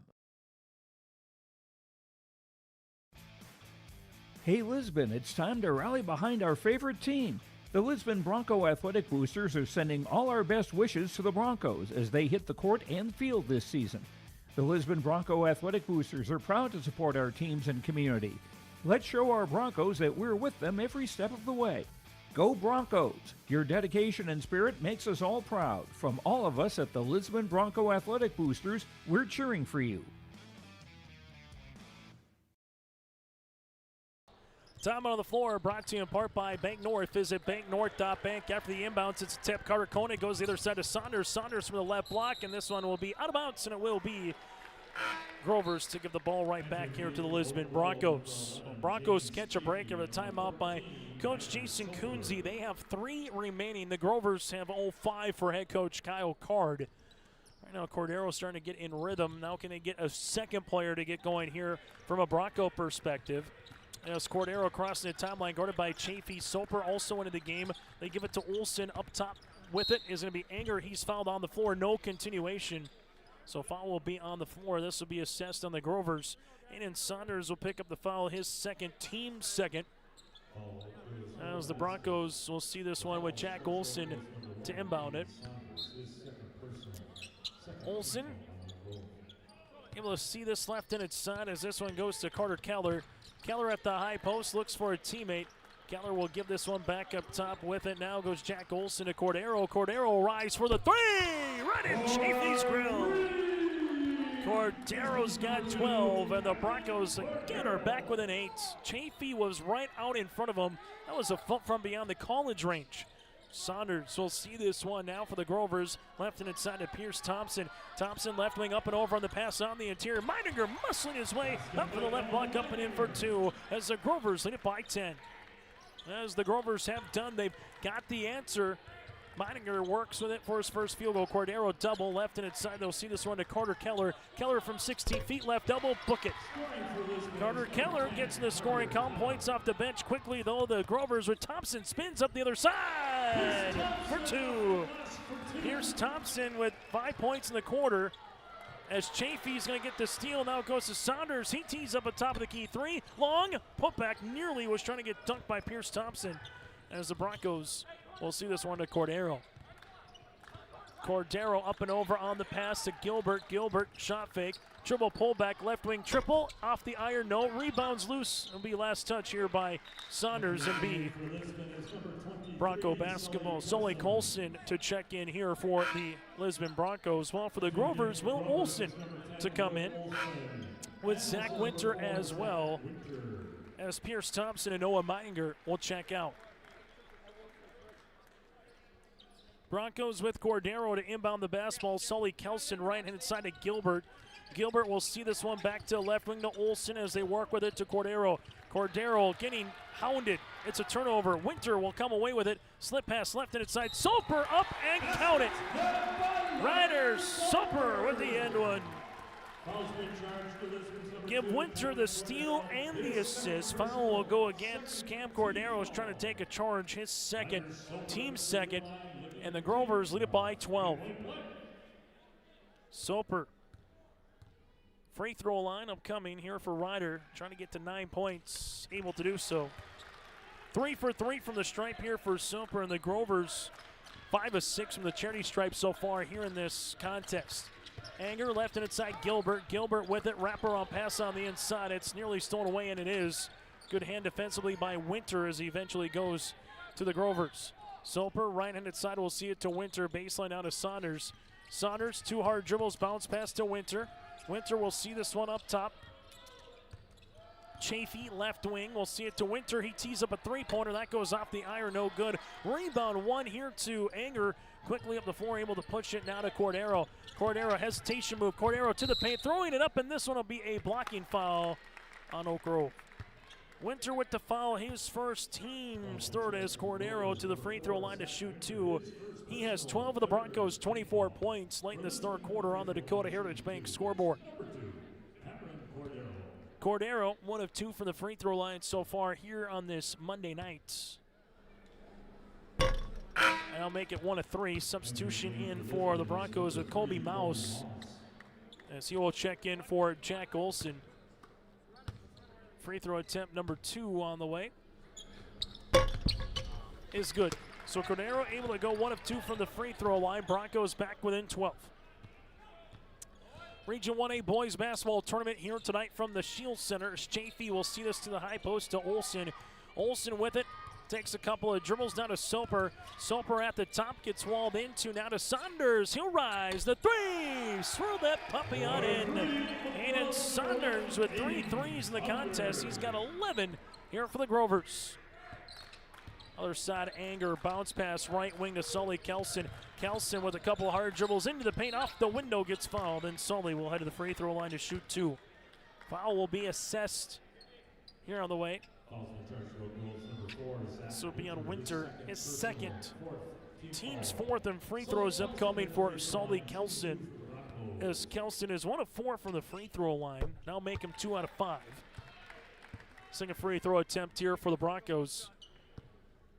Hey Lisbon, it's time to rally behind our favorite team. The Lisbon Bronco Athletic Boosters are sending all our best wishes to the Broncos as they hit the court and field this season. The Lisbon Bronco Athletic Boosters are proud to support our teams and community. Let's show our Broncos that we're with them every step of the way. Go Broncos! Your dedication and spirit makes us all proud. From all of us at the Lisbon Bronco Athletic Boosters, we're cheering for you. Time on the floor, brought to you in part by Bank North. Visit banknorth.bank. After the inbounds, it's a tip. Carter Koenig goes the other side to Saunders. Saunders from the left block, and this one will be out of bounds, and it will be Grovers to give the ball right back here to the Lisbon Broncos. Broncos catch a break of a timeout by Coach Jason Kunze. They have 3 remaining. The Grovers have 5 for head coach Kyle Card. Right now, Cordero's starting to get in rhythm. Now can they get a second player to get going here from a Bronco perspective? As Cordero crossing the timeline, guarded by Chafee. Soper also into the game. They give it to Olsen up top. With it is going to be Anger. He's fouled on the floor. No continuation. So foul will be on the floor. This will be assessed on the Grovers. And Saunders will pick up the foul, his second, team second. As the Broncos will see this one with Jack Olsen to inbound it. Olsen able to see this left-handed side as this one goes to Carter Keller. Keller at the high post looks for a teammate. Keller will give this one back up top. With it now goes Jack Olsen to Cordero. Cordero will rise for the 3! Right in Chafee's grill. Cordero's got 12, and the Broncos again are back within 8. Chafee was right out in front of him. That was a foot from beyond the college range. Saunders will see this one now for the Grovers. Left and inside to Pierce Thompson. Thompson left wing up and over on the pass on the interior. Meininger muscling his way up to the left block, up and in for 2 as the Grovers lead it by 10. As the Grovers have done, they've got the answer. Meininger works with it for his first field goal. Cordero double left and inside. They'll see this one to Carter Keller. Keller from 16 feet left, double, book it. Carter Keller gets in the scoring column, points off the bench quickly though. The Grovers with Thompson spins up the other side for 2. Here's Thompson with 5 points in the quarter. As Chafee's going to get the steal, now it goes to Saunders. He tees up at top of the key 3. Long putback, nearly was trying to get dunked by Pierce Thompson. As the Broncos will see this one to Cordero. Cordero up and over on the pass to Gilbert. Gilbert shot fake. Triple pullback, left wing triple. Off the iron, no. Rebounds loose. It'll be last touch here by Saunders and B. Bronco basketball. Sully Colson to check in here for the Lisbon Broncos. Well, for the Grovers, Will Olsen to come in with Zach Winter as well, as Pierce Thompson and Noah Meininger will check out. Broncos with Cordero to inbound the basketball. Sully Kelson right-handed side to Gilbert. Gilbert will see this one back to left wing to Olsen as they work with it to Cordero. Cordero getting hounded. It's a turnover. Winter will come away with it. Slip pass left-handed side. Soper up and count it. Ryder Soper with the end one. Give Winter the steal and the assist. Foul will go against Cam Cordero, is trying to take a charge, his second, team second, and the Grovers lead it by 12. Soper. Free throw line upcoming here for Ryder, trying to get to 9 points, able to do so. 3 for 3 from the stripe here for Soper, and the Grovers 5 of 6 from the charity stripe so far here in this contest. Anger left and inside Gilbert. Gilbert with it, wraparound pass on the inside. It's nearly stolen away, and it is. Good hand defensively by Winter as he eventually goes to the Grovers. Soper, right-handed side, will see it to Winter. Baseline out to Saunders. Saunders, 2 hard dribbles, bounce pass to Winter. Winter will see this one up top. Chafee, left wing, will see it to Winter. He tees up a three-pointer. That goes off the iron, no good. Rebound one here to Anger. Quickly up the floor, able to push it now to Cordero. Cordero, hesitation move. Cordero to the paint, throwing it up, and this one will be a blocking foul on Oak Grove. Winter with the foul, his first, team's third, as Cordero to the free throw line to shoot 2. He has 12 of the Broncos' 24 points late in this third quarter on the Dakota Heritage Bank scoreboard. Cordero, 1 of 2 from the free throw line so far here on this Monday night. And I'll make it 1 of 3. Substitution in for the Broncos with Colby Mouse, as he will check in for Jack Olson. Free throw attempt number 2 on the way. Is good. So Cordero able to go 1 of 2 from the free throw line. Broncos back within 12. Region 1A boys basketball tournament here tonight from the Shield Center. Chafee will see this to the high post to Olsen. Olsen with it. Takes a couple of dribbles down to Soper. Soper at the top, gets walled into. Now to Saunders. He'll rise. The 3. Swirl that puppy on in. Aiden Saunders with 3 threes in the contest. He's got 11 here for the Grovers. Other side, Anger, bounce pass right wing to Sully Kelson. Kelson with a couple of hard dribbles into the paint, off the window, gets fouled, and Sully will head to the free throw line to shoot 2. Foul will be assessed here on the way. So it'll be on Winter, his second. Team's 4th, and free throws upcoming for Sully Kelson, as Kelson is 1 of 4 from the free throw line. Now make him 2 out of 5. Second free throw attempt here for the Broncos.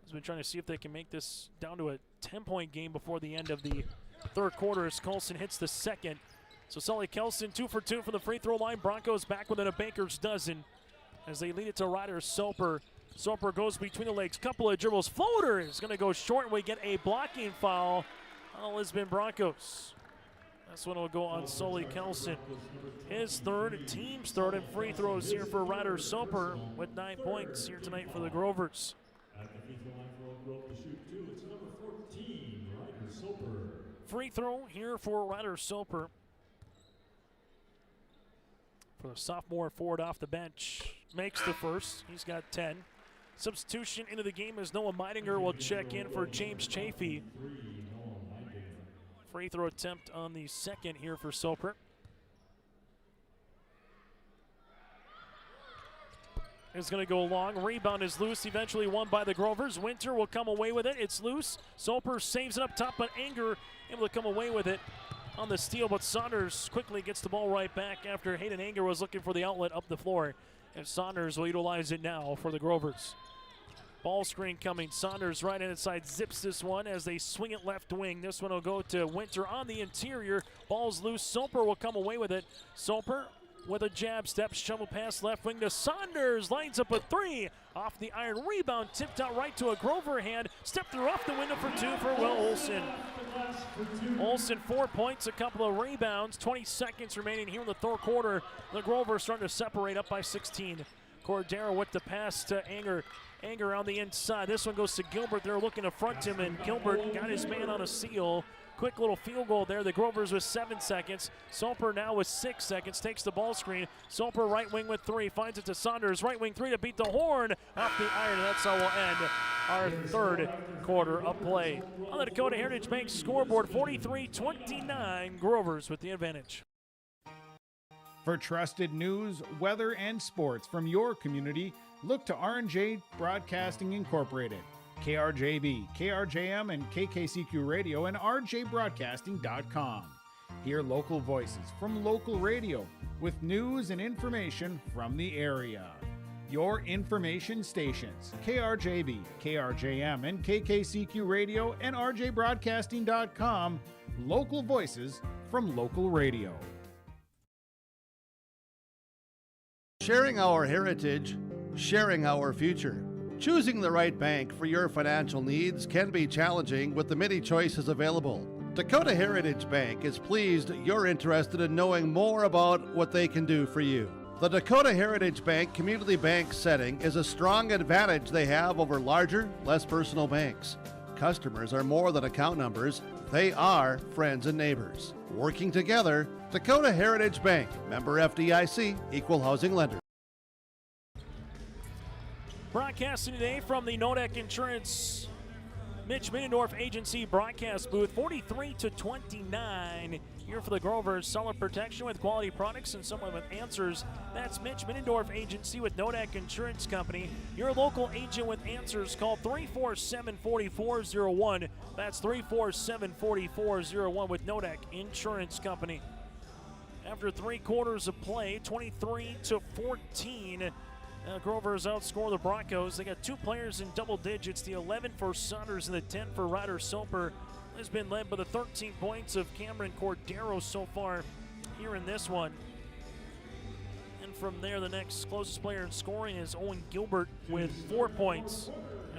Has been trying to see if they can make this down to a 10-point game before the end of the third quarter as Colson hits the second. So Sully Kelson 2 for 2 from the free throw line. Broncos back within a baker's dozen as they lead it to Ryder Soper. Soper goes between the legs, couple of dribbles. Floater is going to go short, and we get a blocking foul on the Lisbon Broncos. This one will go on Sully Kelson. His third, team's third, and free throws here for Ryder Soper with 9 points here tonight for the Grovers. Free throw here for Ryder Soper. For the sophomore forward off the bench. Makes the first. He's got 10. Substitution into the game as Noah Meidinger will check in for James Chafee. Free throw attempt on the second here for Soper. It's going to go long. Rebound is loose. Eventually won by the Grovers. Winter will come away with it. It's loose. Soper saves it up top, but Anger able to come away with it on the steal. But Saunders quickly gets the ball right back after Hayden Anger was looking for the outlet up the floor. And Saunders will utilize it now for the Grovers. Ball screen coming. Saunders right inside zips this one as they swing it left wing. This one will go to Winter on the interior. Ball's loose. Soper will come away with it. Soper with a jab step, shovel pass left wing to Saunders, lines up a 3 off the iron. Rebound tipped out right to a Grover hand. Step through off the window for 2 for Will Olsen. Olsen 4 points, a couple of rebounds. 20 seconds remaining here in the third quarter. The Grovers starting to separate up by 16. Cordero with the pass to Anger. Anger on the inside. This one goes to Gilbert. They're looking to front him, and Gilbert got his man on a seal. Quick little field goal there. The Grovers with 7 seconds. Soper now with 6 seconds. Takes the ball screen. Soper right wing with 3. Finds it to Saunders. Right wing 3 to beat the horn. Off the iron. That's how we'll end our third quarter of play. On the Dakota Heritage Bank scoreboard, 43-29. Grovers with the advantage. For trusted news, weather, and sports from your community, look to R&J Broadcasting Incorporated, KRJB, KRJM, and KKCQ Radio, and rjbroadcasting.com. Hear local voices from local radio with news and information from the area. Your information stations, KRJB, KRJM, and KKCQ Radio, and rjbroadcasting.com. Local voices from local radio. Sharing our heritage, sharing our future. Choosing the right bank for your financial needs can be challenging with the many choices available. Dakota Heritage Bank is pleased you're interested in knowing more about what they can do for you. The Dakota Heritage Bank community bank setting is a strong advantage they have over larger, less personal banks. Customers are more than account numbers, they are friends and neighbors. Working together, Dakota Heritage Bank, member FDIC, equal housing lender. Broadcasting today from the Nodek Insurance Mitch Middendorf Agency broadcast booth, 43-29. Here for the Grovers, solid protection with quality products and someone with answers. That's Mitch Middendorf Agency with Nodek Insurance Company. Your local agent with answers. Call 347-4401. That's 347-4401 with Nodek Insurance Company. After 3 quarters of play, 23-14. Grovers outscore the Broncos. They got 2 players in double digits, the 11 for Saunders and the 10 for Ryder Soper. Has been led by the 13 points of Cameron Cordero so far here in this one. And from there, the next closest player in scoring is Owen Gilbert with 4 points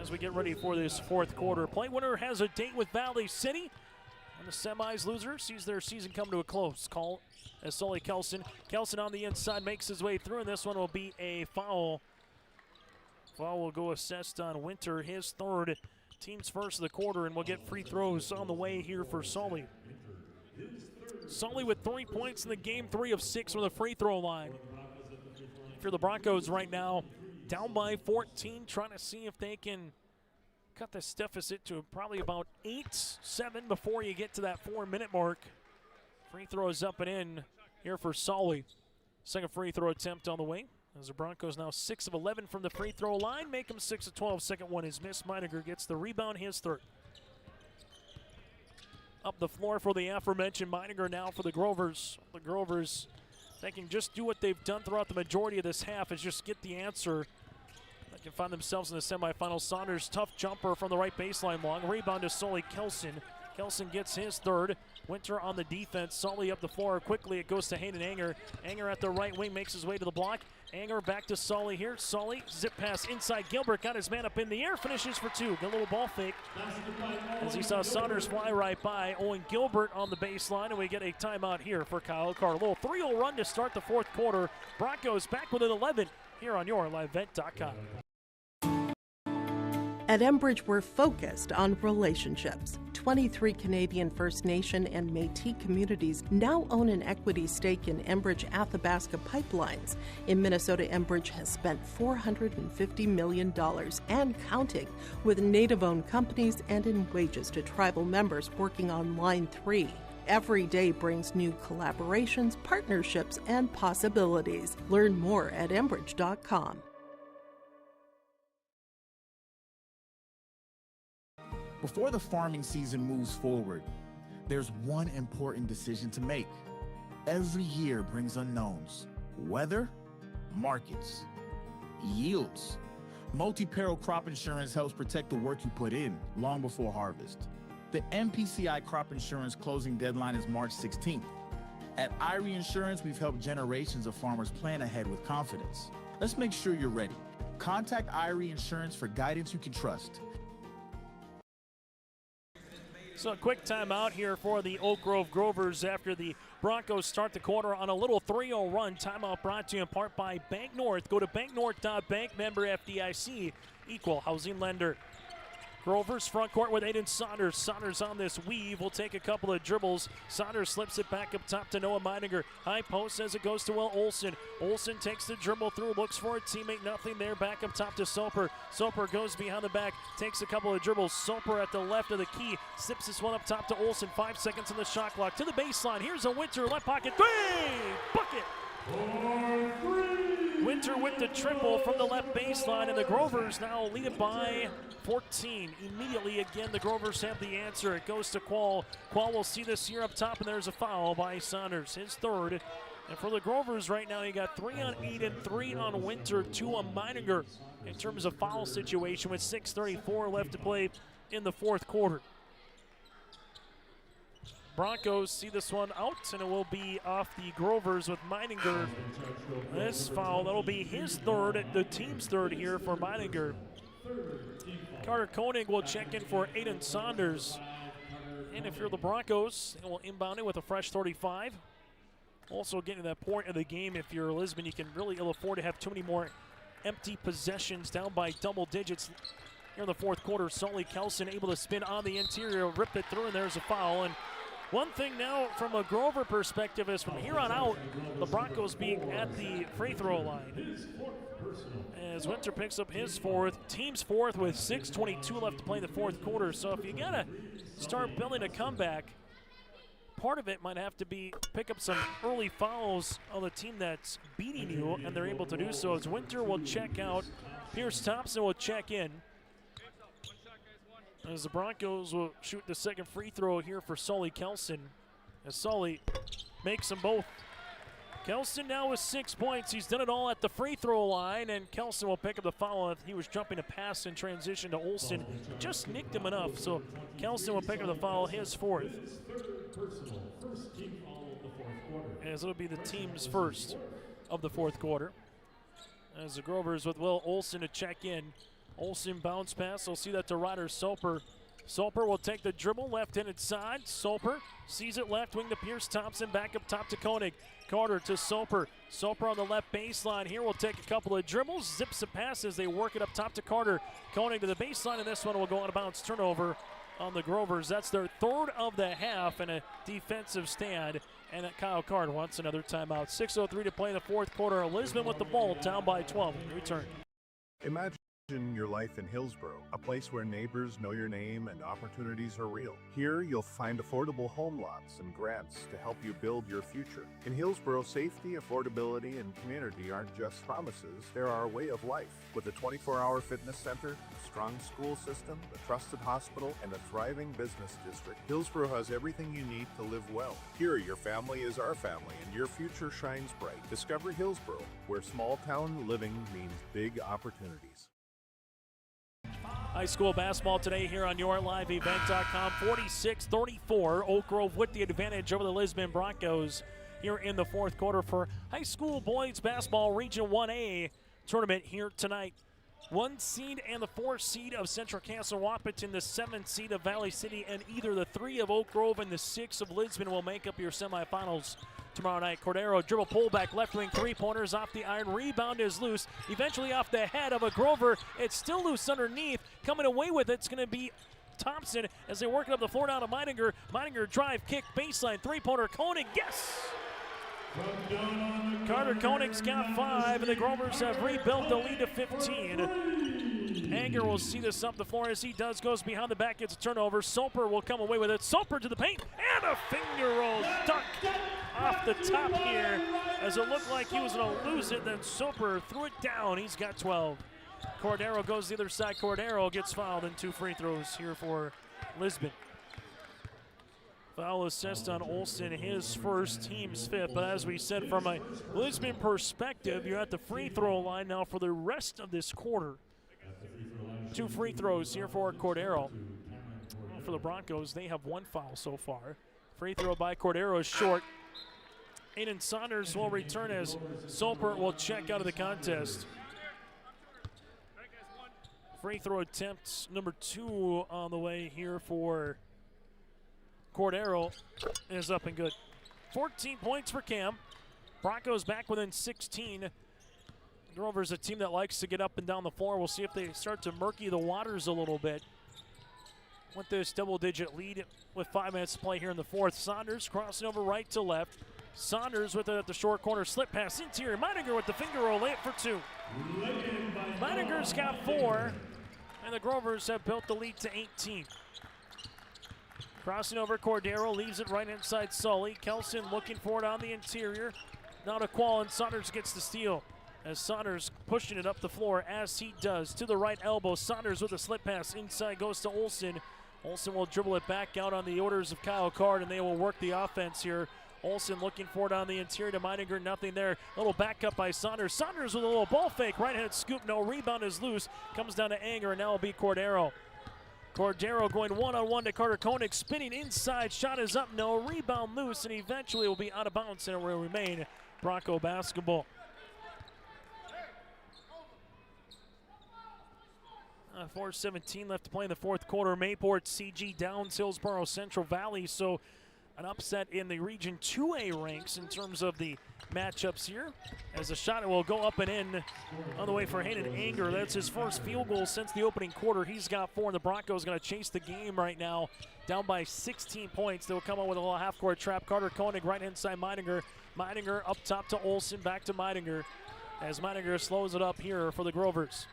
as we get ready for this 4th quarter. Play winner has a date with Valley City. And the semis loser sees their season come to a close. Call as Sully Kelson. Kelson on the inside makes his way through, and this one will be a foul. Foul will go assessed on Winter, his 3rd. Team's first of the quarter, and we'll get free throws on the way here for Sully. Sully with 3 points in the game, 3 of 6 from the free throw line. If you're the Broncos right now, down by 14, trying to see if they can cut this deficit to probably about 8-7 before you get to that 4-minute mark. Free throws up and in here for Sully. Second free throw attempt on the way. As the Broncos now 6 of 11 from the free throw line, make them 6 of 12. Second one is missed. Meininger gets the rebound, his 3rd. Up the floor for the aforementioned Meininger now for the Grovers. The Grovers, they can just do what they've done throughout the majority of this half, is just get the answer. They can find themselves in the semifinals. Saunders, tough jumper from the right baseline long. Rebound to Sully Kelson. Kelson gets his 3rd. Winter on the defense. Sully up the floor quickly. It goes to Hayden Anger. Anger at the right wing makes his way to the block. Anger back to Sully here. Sully, zip pass inside. Gilbert got his man up in the air. Finishes for 2. Got a little ball fake as he saw Saunders fly right by. Owen Gilbert on the baseline, and we get a timeout here for Kyle Carr. A little 3-0 run to start the 4th quarter. Broncos back within 11 here on yourlivevent.com. At Enbridge, we're focused on relationships. 23 Canadian First Nation and Métis communities now own an equity stake in Enbridge Athabasca Pipelines. In Minnesota, Enbridge has spent $450 million and counting with Native-owned companies and in wages to tribal members working on Line 3. Every day brings new collaborations, partnerships, and possibilities. Learn more at Enbridge.com. Before the farming season moves forward, there's one important decision to make. Every year brings unknowns. Weather, markets, yields. Multi-peril crop insurance helps protect the work you put in long before harvest. The MPCI crop insurance closing deadline is March 16th. At IRE Insurance, we've helped generations of farmers plan ahead with confidence. Let's make sure you're ready. Contact IRE Insurance for guidance you can trust. So a quick timeout here for the Oak Grove Grovers after the Broncos start the quarter on a little 3-0 run. Timeout brought to you in part by Bank North. Go to banknorth.bank, member FDIC, equal housing lender. Grover's front court with Aiden Saunders. Saunders on this weave will take a couple of dribbles. Saunders slips it back up top to Noah Meininger. High post as it goes to Will Olsen. Olsen takes the dribble through, looks for a teammate, nothing there. Back up top to Soper. Soper goes behind the back, takes a couple of dribbles. Soper at the left of the key, sips this one up top to Olsen. 5 seconds on the shot clock to the baseline. Here's a Winter left pocket three, bucket. Winter with the triple from the left baseline, and the Grovers now lead it by 14. Immediately, again, the Grovers have the answer. It goes to Quall. Quall will see this here up top, and there's a foul by Saunders, his third. And for the Grovers right now, you got 3 on Eden, 3 on Winter, 2 on Meininger in terms of foul situation with 6:34 left to play in the fourth quarter. Broncos see this one out, and it will be off the Grovers with Meininger. This foul, that'll be his third, the team's third here for Meininger. Carter Koenig will check in for Aiden Saunders. And if you're the Broncos, it will inbound it with a fresh 35. Also getting to that point of the game, if you're Lisbon, you can really ill afford to have too many more empty possessions down by double digits. Here in the fourth quarter, Sully Kelson able to spin on the interior, rip it through, and there's a foul. And one thing now from a Grover perspective is from here on out, the Broncos being at the free throw line. As Winter picks up his fourth, team's fourth with 6:22 left to play in the fourth quarter. So if you gotta start building a comeback, part of it might have to be pick up some early fouls on the team that's beating you, and they're able to do so as Winter will check out. Pierce Thompson will check in. As the Broncos will shoot the second free throw here for Sully Kelson. As Sully makes them both. Kelson now with 6 points. He's done it all at the free throw line, and Kelson will pick up the foul. He was jumping a pass in transition to Olsen. Just nicked him enough, so Kelson will pick up the foul, his fourth. As it'll be the team's first of the fourth quarter. As the Grovers with Will Olsen to check in. Olsen bounce pass. We'll see that to Ryder Soper. Soper will take the dribble left-handed side. Soper sees it left wing to Pierce Thompson. Back up top to Koenig. Carter to Soper. Soper on the left baseline. Here will take a couple of dribbles. Zips the pass as they work it up top to Carter. Koenig to the baseline, and this one will go out of bounds. Turnover on the Grovers. That's their third of the half and a defensive stand. And Kyle Card wants another timeout. 6:03 to play in the fourth quarter. Lisbon with the ball down by 12. Return. Imagine your life in Hillsborough, a place where neighbors know your name and opportunities are real. Here, you'll find affordable home lots and grants to help you build your future. In Hillsborough, safety, affordability, and community aren't just promises, they're our way of life. With a 24-hour fitness center, a strong school system, a trusted hospital, and a thriving business district, Hillsborough has everything you need to live well. Here, your family is our family, and your future shines bright. Discover Hillsborough, where small-town living means big opportunities. High school basketball today here on YourLiveEvent.com. 46-34. Oak Grove with the advantage over the Lisbon Broncos here in the fourth quarter for high school boys basketball Region 1A tournament here tonight. 1 seed and the 4 seed of Central Castle Wapaton, the 7th seed of Valley City, and either the 3 of Oak Grove and the 6 of Lisbon will make up your semifinals tomorrow night. Cordero dribble pullback, left wing three-pointers off the iron. Rebound is loose, eventually off the head of a Grover. It's still loose underneath. Coming away with it's going to be Thompson as they work it up the floor down to Meininger. Meininger drive, kick, baseline, three-pointer. Koenig, yes! Carter Koenig's got 5, and the Grovers have rebuilt the lead to 15. Hager will see this up the floor as he does, goes behind the back, gets a turnover. Soper will come away with it. Soper to the paint, and a finger roll dunk off the top here as it looked like he was going to lose it. Then Soper threw it down. He's got 12. Cordero goes the other side. Cordero gets fouled and 2 free throws here for Lisbon. Foul assist on Olsen, his first, team's 5th. But as we said, from a Lisbon perspective, you're at the free throw line now for the rest of this quarter. 2 free throws here for Cordero. For the Broncos, they have 1 foul so far. Free throw by Cordero is short. Aiden Saunders will return as Soper will check out of the contest. Free throw attempt number 2 on the way here for Cordero is up and good. 14 points for Cam. Broncos back within 16. Grover's a team that likes to get up and down the floor. We'll see if they start to murky the waters a little bit with this double-digit lead with 5 minutes to play here in the fourth. Saunders crossing over right to left. Saunders with it at the short corner. Slip pass interior. Meininger with the finger roll. Lay it for 2. Meininger's got 4. And the Grovers have built the lead to 18. Crossing over Cordero. Leaves it right inside Sully. Kelson looking for it on the interior. Now to Quallen. Saunders gets the steal. As Saunders pushing it up the floor as he does. To the right elbow. Saunders with a slip pass. Inside goes to Olsen. Olsen will dribble it back out on the orders of Kyle Card, and they will work the offense here. Olsen looking for it on the interior to Meininger. Nothing there. A little backup by Saunders. Saunders with a little ball fake. Right-handed scoop. No rebound is loose. Comes down to Anger, and now will be Cordero. Cordero going one-on-one to Carter Koenig. Spinning inside. Shot is up. No. Rebound loose, and eventually will be out of bounds, and it will remain Bronco basketball. 4:17 left to play in the fourth quarter. Mayport, CG Downs, Hillsborough, Central Valley. So an upset in the Region 2A ranks in terms of the matchups here. As the shot will go up and in on the way for Hayden Anger. That's his first field goal since the opening quarter. He's got 4, and the Broncos going to chase the game right now. Down by 16 points. They'll come out with a little half-court trap. Carter Koenig right-hand side Meininger. Meininger up top to Olsen, back to Meininger. As Meininger slows it up here for the Grovers.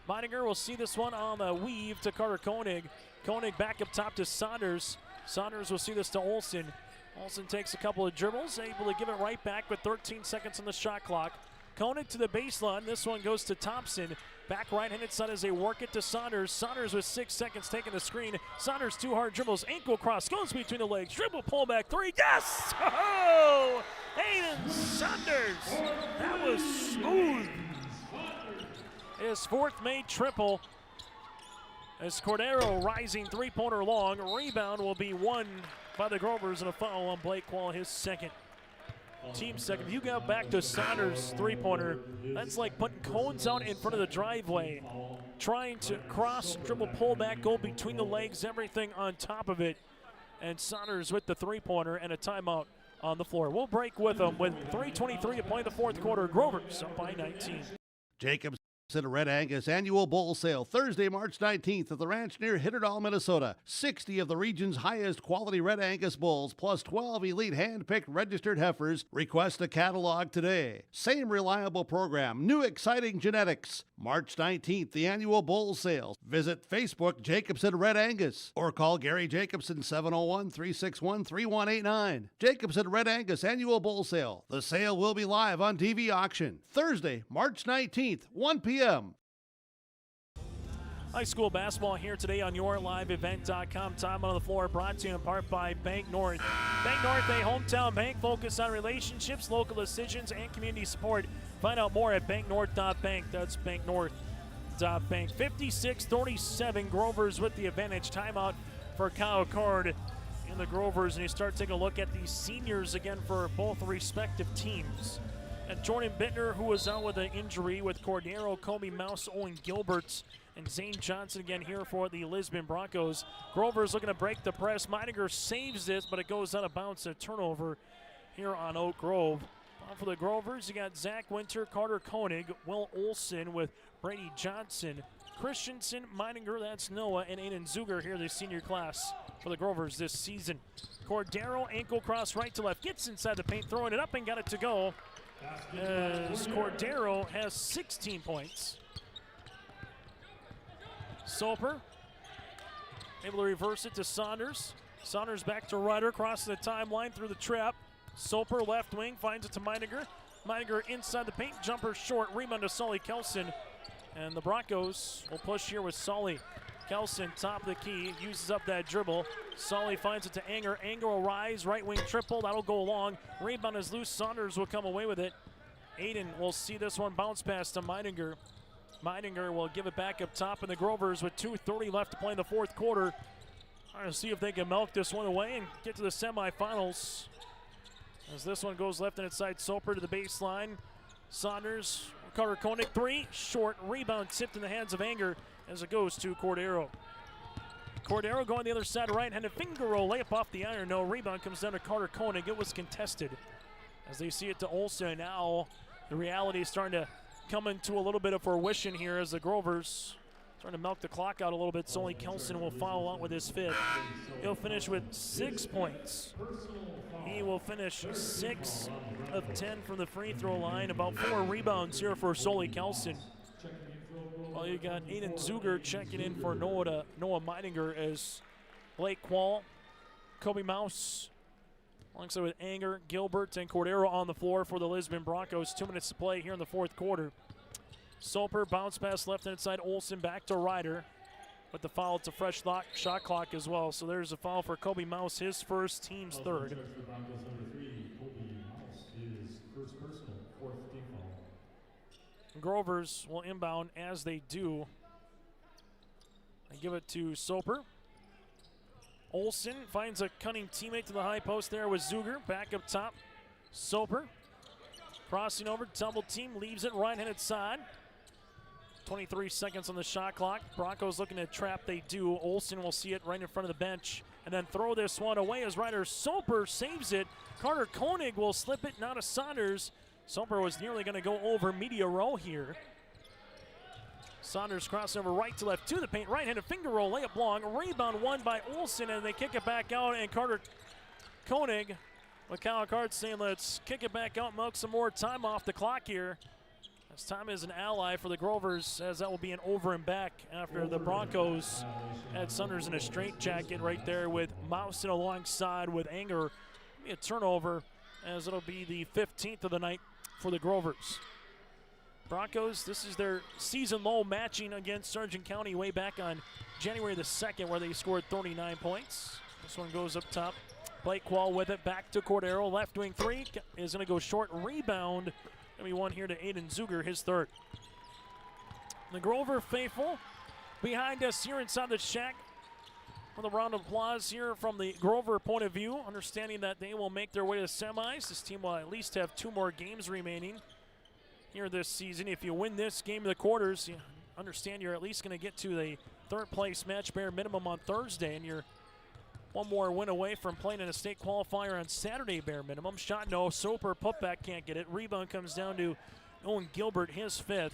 Meininger will see this one on the weave to Carter Koenig. Koenig back up top to Saunders. Saunders will see this to Olsen. Olsen takes a couple of dribbles, able to give it right back with 13 seconds on the shot clock. Koenig to the baseline. This one goes to Thompson. Back right-handed side as they work it to Saunders. Saunders with 6 seconds taking the screen. Saunders 2 hard dribbles. Ankle cross goes between the legs. Dribble pull back 3. Yes! Oh! Hayden Saunders. That was smooth. His 4th made triple. As Cordero rising 3-pointer long. Rebound will be won by the Grovers, and a foul on Blake Quall, his 2nd. Team 2nd. If you go back to Saunders' 3-pointer, that's like putting cones out in front of the driveway. Trying to cross, dribble, pull back, go between the legs, everything on top of it. And Saunders with the 3-pointer and a timeout on the floor. We'll break with them with 3:23 to play the fourth quarter. Grovers up by 19. Jacobs and Red Angus Annual Bull Sale, Thursday, March 19th at the ranch near Hitterdall, Minnesota. 60 of the region's highest quality Red Angus bulls, plus 12 elite hand-picked registered heifers. Request a catalog today. Same reliable program, new exciting genetics. March 19th, the Annual Bull Sale. Visit Facebook Jacobson Red Angus or call Gary Jacobson 701-361-3189. Jacobson Red Angus Annual Bull Sale. The sale will be live on TV auction. Thursday, March 19th, 1 p.m. High school basketball here today on YourLiveEvent.com. Time on the floor brought to you in part by Bank North. Bank North, a hometown bank focused on relationships, local decisions, and community support. Find out more at banknorth.bank. That's banknorth.bank. 56-37, Grovers with the advantage. Timeout for Kyle Card in the Grovers. And you start taking a look at the seniors again for both respective teams. And Jordan Bittner, who was out with an injury with Cordero, Kobe Mouse, Owen Gilbert, and Zane Johnson again here for the Lisbon Broncos. Grover's looking to break the press. Meininger saves this, but it goes out of bounds. A turnover here on Oak Grove. For the Grovers, you got Zach Winter, Carter Koenig, Will Olsen with Brady Johnson, Christensen, Meininger, that's Noah, and Aiden Zuger here, the senior class for the Grovers this season. Cordero, ankle cross right to left, gets inside the paint, throwing it up and got it to go. As Cordero has 16 points. Soper able to reverse it to Saunders. Saunders back to Ryder, crosses the timeline through the trap. Soper left wing finds it to Meininger. Meininger inside the paint, jumper short, rebound to Sully Kelson. And the Broncos will push here with Sully. Kelson, top of the key, uses up that dribble. Sully finds it to Anger. Anger will rise, right wing triple, that'll go long. Rebound is loose, Saunders will come away with it. Aiden will see this one bounce pass to Meininger. Meininger will give it back up top, and the Grovers with 2:30 left to play in the fourth quarter. Trying to see if they can milk this one away and get to the semifinals. As this one goes left-handed side, Soper to the baseline. Saunders, Carter Koenig, 3, short, rebound tipped in the hands of Anger as it goes to Cordero. Cordero going the other side, right-handed finger roll, layup off the iron. No rebound, comes down to Carter Koenig. It was contested. As they see it to Olsen, now the reality is starting to come into a little bit of fruition here as the Grovers trying to milk the clock out a little bit. Solly Kelson will follow out with his 5th. He'll finish with 6 points. He will finish 6 of 10 from the free throw line. About 4 rebounds here for Solly Kelson. Well, you got Aiden Zuger checking in for Noah Meininger as Blake Quall, Kobe Mouse, alongside with Anger, Gilbert, and Cordero on the floor for the Lisbon Broncos. 2 minutes to play here in the 4th quarter. Soper bounce pass left-hand side. Olsen back to Ryder. With the foul, it's a fresh shot clock as well. So there's a foul for Kobe Mouse, his first, team's 3rd. Grovers will inbound as they do. They give it to Soper. Olsen finds a cunning teammate to the high post there with Zuger. Back up top. Soper crossing over, double team, leaves it right-handed side. 23 seconds on the shot clock. Broncos looking to trap, they do. Olsen will see it right in front of the bench and then throw this one away as Ryder Soper saves it. Carter Koenig will slip it, not to Saunders. Soper was nearly going to go over media row here. Saunders crossover right to left to the paint. Right-handed finger roll, layup long. Rebound won by Olsen, and they kick it back out. And Carter Koenig, with Kyle Card saying, let's kick it back out, milk some more time off the clock here. As time is an ally for the Grovers, as that will be an over and back after the Broncos had Saunders in a straitjacket right there with Mousen alongside with Anger. Be a turnover, as it'll be the 15th of the night for the Grovers. Broncos, this is their season low, matching against Sargent County way back on January the 2nd, where they scored 39 points. This one goes up top. Blake Quall with it, back to Cordero. Left wing 3 is going to go short. Rebound. Going to be one here to Aiden Zuger, his 3rd. The Grover faithful behind us here inside the shack. With a round of applause here from the Grover point of view, understanding that they will make their way to the semis. This team will at least have 2 more games remaining here this season. If you win this game of the quarters, you understand you're at least going to get to the 3rd place match bare minimum on Thursday, and you're 1 more win away from playing in a state qualifier on Saturday bare minimum. Shot no, Soper putback can't get it. Rebound comes down to Owen Gilbert, his 5th.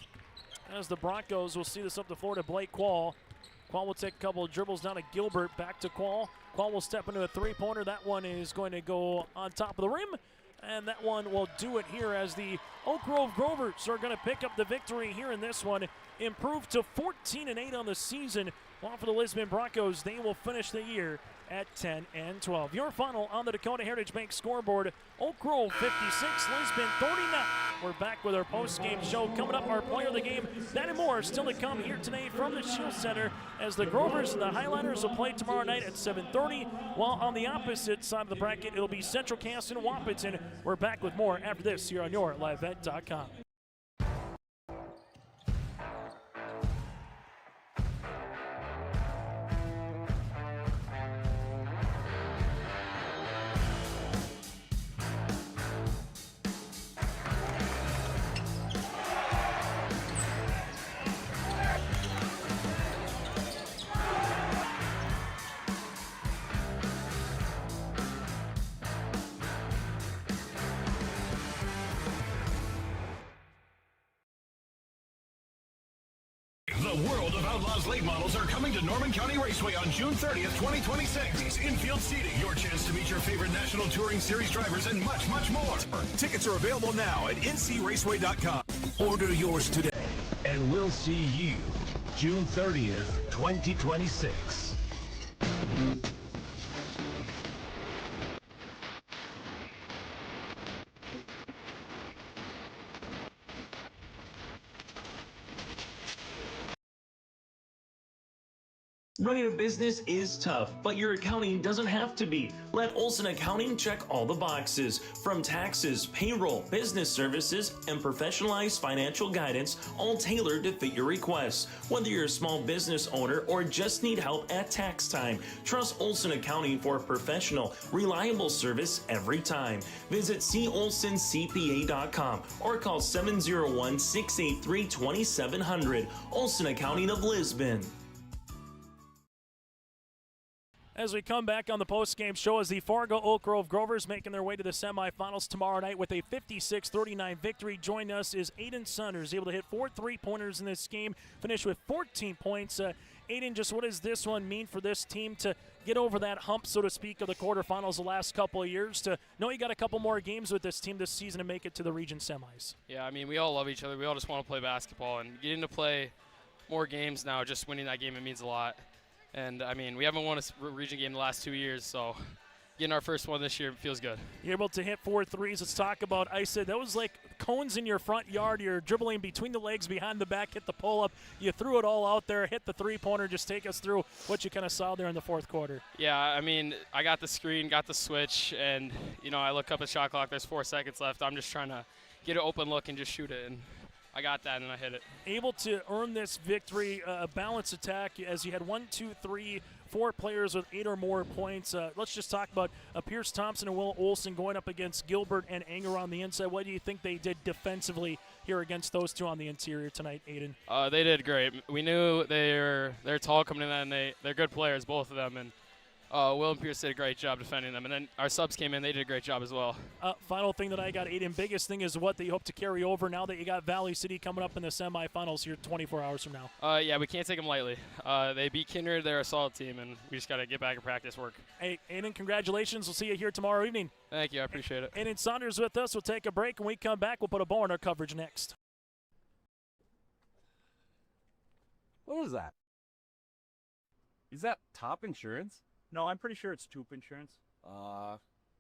As the Broncos will see this up the floor to Blake Quall. Quall will take a couple of dribbles down to Gilbert, back to Quall. Quall will step into a 3-pointer. That one is going to go on top of the rim, and that one will do it here as the Oak Grove Grovers are going to pick up the victory here in this one. Improved to 14-8 on the season, while for the Lisbon Broncos, they will finish the year at 10-12. Your final on the Dakota Heritage Bank scoreboard: Oak Grove 56, Lisbon 39. We're back with our post-game show. Coming up, our player of the game. That and more still to come here today from the Shield Center, as the Grovers and the Highlanders will play tomorrow night at 7:30. While on the opposite side of the bracket, it'll be Central Cass and Wahpeton. We're back with more after this here on YourLiveBet.com. The World of Outlaws late models are coming to Norman County Raceway on June 30th, 2026. Infield seating, your chance to meet your favorite National Touring Series drivers, and much, much more. Tickets are available now at ncraceway.com. Order yours today. And we'll see you June 30th, 2026. Running a business is tough, but your accounting doesn't have to be. Let Olsen Accounting check all the boxes. From taxes, payroll, business services, and professionalized financial guidance, all tailored to fit your requests. Whether you're a small business owner or just need help at tax time, trust Olsen Accounting for professional, reliable service every time. Visit colsoncpa.com or call 701-683-2700. Olsen Accounting of Lisbon. As we come back on the post-game show, as the Fargo Oak Grove Grovers making their way to the semifinals tomorrow night with a 56-39 victory. Joining us is Aiden Saunders, able to hit 4 3-pointers in this game, finished with 14 points. Aiden, just what does this one mean for this team to get over that hump, so to speak, of the quarterfinals the last couple of years, to know you got a couple more games with this team this season to make it to the region semis? Yeah, I mean, we all love each other. We all just want to play basketball, and getting to play more games now, just winning that game, it means a lot. And, I mean, we haven't won a region game the last 2 years, so getting our first one this year feels good. You're able to hit 4 threes. Let's talk about, I said, that was like cones in your front yard. You're dribbling between the legs, behind the back, hit the pull-up. You threw it all out there, hit the three-pointer. Just take us through what you kind of saw there in the fourth quarter. Yeah, I mean, I got the screen, got the switch, and, you know, I look up at shot clock. There's 4 seconds left. I'm just trying to get an open look and just shoot it, and I got that, and I hit it. Able to earn this victory, a balanced attack, as you had 4 players with 8 or more points. Let's just talk about Pierce Thompson and Will Olson going up against Gilbert and Anger on the inside. What do you think they did defensively here against those two on the interior tonight, Aiden? They did great. We knew they're tall coming in, and they're good players, both of them. And Will and Pierce did a great job defending them. And then our subs came in. They did a great job as well. Final thing that I got, Aiden, biggest thing is what that you hope to carry over now that you got Valley City coming up in the semifinals here 24 hours from now. Yeah, we can't take them lightly. They beat Kindred. They're a solid team, and we just got to get back and practice work. Hey, Aiden, congratulations. We'll see you here tomorrow evening. Thank you. I appreciate it. Aiden Saunders with us. We'll take a break. When we come back, we'll put a bow on our coverage next. What was that? Is that Top Insurance? No, I'm pretty sure it's Toop Insurance.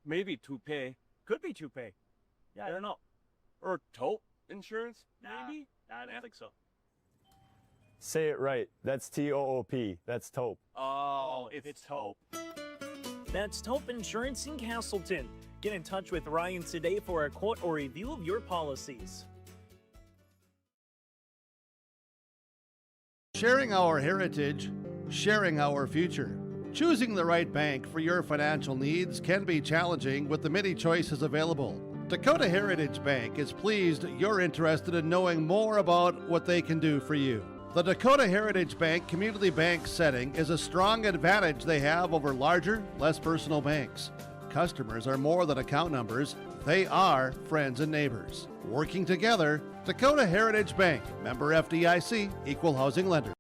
Maybe Toupee. Could be Toupee. Yeah, I don't know. Or Taupe Insurance, maybe? I don't think so. Say it right. That's T-O-O-P. That's Taupe. Oh, it's Taupe. That's Taupe Insurance in Castleton. Get in touch with Ryan today for a quote or review of your policies. Sharing our heritage, sharing our future. Choosing the right bank for your financial needs can be challenging with the many choices available. Dakota Heritage Bank is pleased you're interested in knowing more about what they can do for you. The Dakota Heritage Bank community bank setting is a strong advantage they have over larger, less personal banks. Customers are more than account numbers, they are friends and neighbors. Working together, Dakota Heritage Bank, member FDIC, equal housing lender.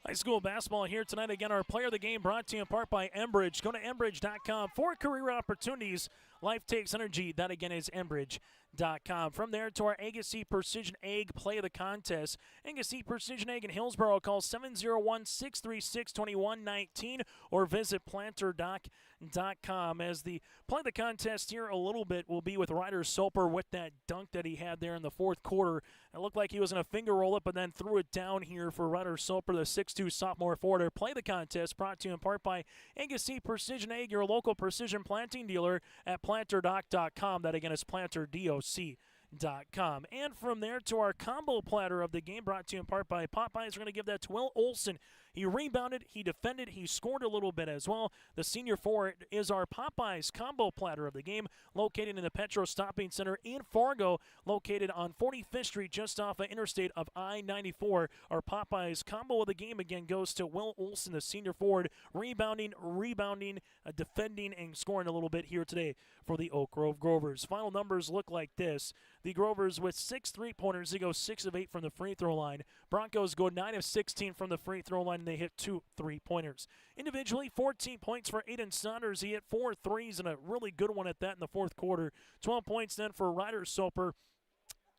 High school basketball here tonight. Again, our player of the game brought to you in part by Enbridge. Go to Enbridge.com for career opportunities. Life takes energy. That again is Enbridge.com. From there to our Agassiz Precision Egg play of the contest. Agassiz Precision Egg in Hillsboro. Call 701-636-2119 or visit planterdoc.com. As the play of the contest here a little bit will be with Ryder Soper with that dunk that he had there in the fourth quarter. It looked like he was going to finger roll it, but then threw it down here for Ryder Soper, the 6'2 sophomore forward. Play the contest brought to you in part by Agassiz Precision Egg, your local precision planting dealer at planterdoc.com. That again is planterdoc.com. And from there to our combo platter of the game brought to you in part by Popeyes. We're going to give that to Will Olson. He rebounded, he defended, he scored a little bit as well. The senior forward is our Popeyes combo platter of the game, located in the Petro Stopping Center in Fargo, located on 45th Street, just off of Interstate of I-94. Our Popeyes combo of the game again goes to Will Olson, the senior forward, rebounding, defending, and scoring a little bit here today for the Oak Grove Grovers. Final numbers look like this. The Grovers with 6 3-pointers. They go 6 of 8 from the free throw line. Broncos go 9 of 16 from the free throw line, and they hit 2 3-pointers. Individually, 14 points for Aiden Saunders. He hit 4 threes and a really good one at that in the fourth quarter. 12 points then for Ryder Soper.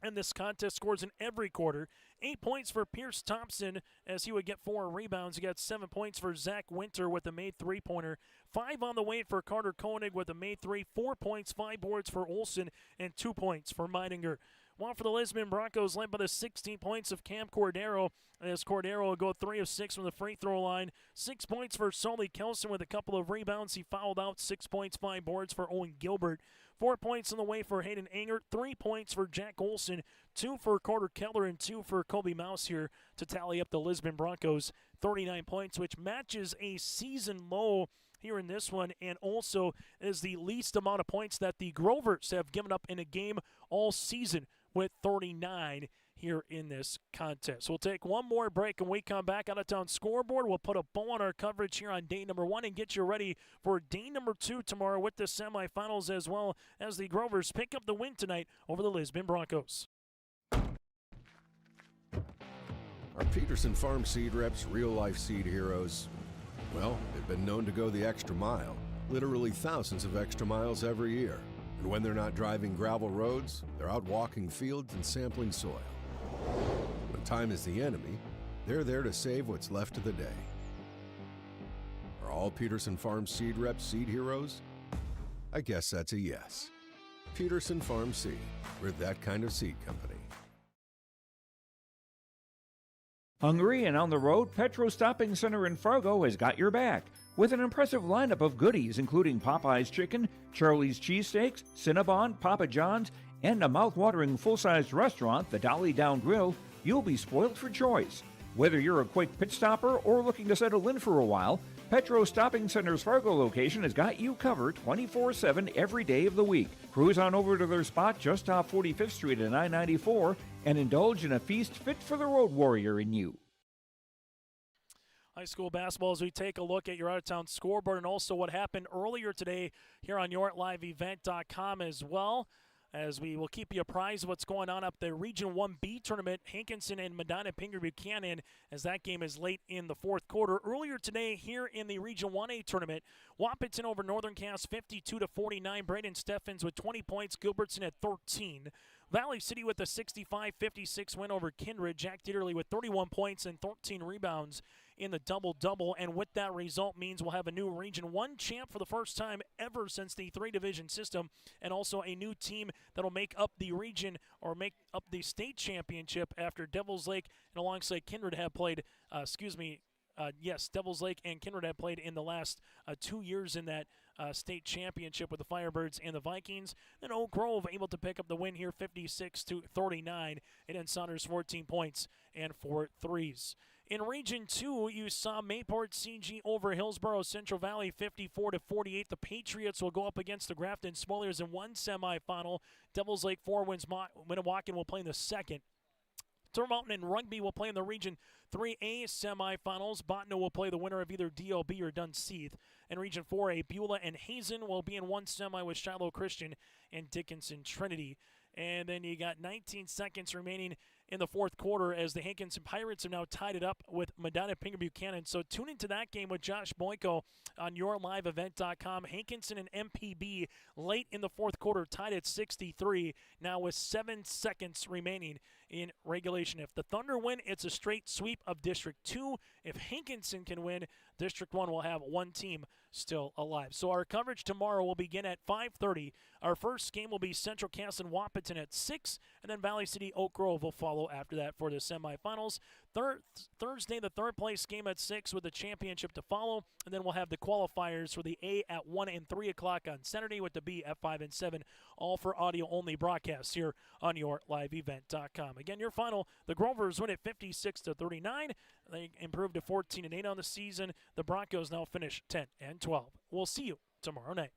And this contest scores in every quarter. 8 points for Pierce Thompson as he would get 4 rebounds. He got 7 points for Zach Winter with a made 3-pointer. 5 on the way for Carter Koenig with a made 3. 4 points, 5 boards for Olson, and 2 points for Meidinger. While for the Lisbon Broncos, led by the 16 points of Cam Cordero, as Cordero will go 3 of 6 from the free throw line. 6 points for Sully Kelson with a couple of rebounds. He fouled out. 6 points, 5 boards for Owen Gilbert. 4 points on the way for Hayden Anger. 3 points for Jack Olson. 2 for Carter Keller and 2 for Kobe Mouse here to tally up the Lisbon Broncos 39 points, which matches a season low here in this one, and also is the least amount of points that the Grovers have given up in a game all season with 39 here in this contest. We'll take one more break, and we come back out of town scoreboard. We'll put a bow on our coverage here on day number 1 and get you ready for day number 2 tomorrow with the semifinals, as well as the Grovers pick up the win tonight over the Lisbon Broncos. Our Peterson Farm Seed reps, real-life seed heroes, well, they've been known to go the extra mile, literally thousands of extra miles every year. And when they're not driving gravel roads, they're out walking fields and sampling soil. When time is the enemy, they're there to save what's left of the day. Are all Peterson Farm Seed reps seed heroes? I guess that's a yes. Peterson Farm Seed. We're that kind of seed company. Hungry and on the road, Petro Stopping Center in Fargo has got your back with an impressive lineup of goodies including Popeye's Chicken, Charlie's Cheesesteaks, Cinnabon, Papa John's, and a mouth-watering full-sized restaurant, the Dolly Down Grill. You'll be spoiled for choice. Whether you're a quick pit stopper or looking to settle in for a while, Petro Stopping Center's Fargo location has got you covered 24/7 every day of the week. Cruise on over to their spot just off 45th Street and I-94 and indulge in a feast fit for the road warrior in you. High school basketball, as we take a look at your out-of-town scoreboard and also what happened earlier today here on YourLiveEvent.com as well, as we will keep you apprised of what's going on up the Region 1B tournament, Hankinson and Medina Pingree Buchanan, as that game is late in the fourth quarter. Earlier today here in the Region 1A tournament, Wahpeton over Northern Cass 52-49. Braden Steffens with 20 points, Gilbertson at 13. Valley City with a 65-56 win over Kindred. Jack Dieterle with 31 points and 13 rebounds in the double-double. And with that result means we'll have a new Region 1 champ for the first time ever since the 3-division system, and also a new team that'll make up the region or make up the state championship after Devils Lake and alongside Kindred have played, Devils Lake and Kindred have played in the last 2 years in that state championship with the Firebirds and the Vikings. Then Oak Grove able to pick up the win here 56-39. And then Saunders 14 points and 4 threes. In Region 2, you saw Mayport CG over Hillsborough Central Valley 54-48. The Patriots will go up against the Grafton Spoilers in one semifinal. Devils Lake 4 wins. Minnewacan will play in the second. Turner Mountain and Rugby will play in the Region 3A semifinals. Bottineau will play the winner of either DLB or Dunseith. In Region 4A, Beulah and Hazen will be in one semi with Shiloh Christian and Dickinson Trinity. And then you got 19 seconds remaining in the fourth quarter as the Hankinson Pirates have now tied it up with Medina Pingree Buchanan. So tune into that game with Josh Boyko on YourLiveEvent.com. Hankinson and MPB late in the fourth quarter tied at 63, now with 7 seconds remaining in regulation. If the Thunder win, it's a straight sweep of District 2. If Hankinson can win, District 1 will have one team still alive. So our coverage tomorrow will begin at 5:30. Our first game will be Central Cass and Wahpeton at 6, and then Valley City Oak Grove will follow after that for the semifinals. Thursday, the third place game at 6 with the championship to follow, and then we'll have the qualifiers for the A at 1 and 3 o'clock on Saturday with the B at 5 and 7, all for audio-only broadcasts here on YourLiveEvent.com. Again, your final, the Grovers win at 56-39. They improved to 14-8 on the season. The Broncos now finish 10-12. We'll see you tomorrow night.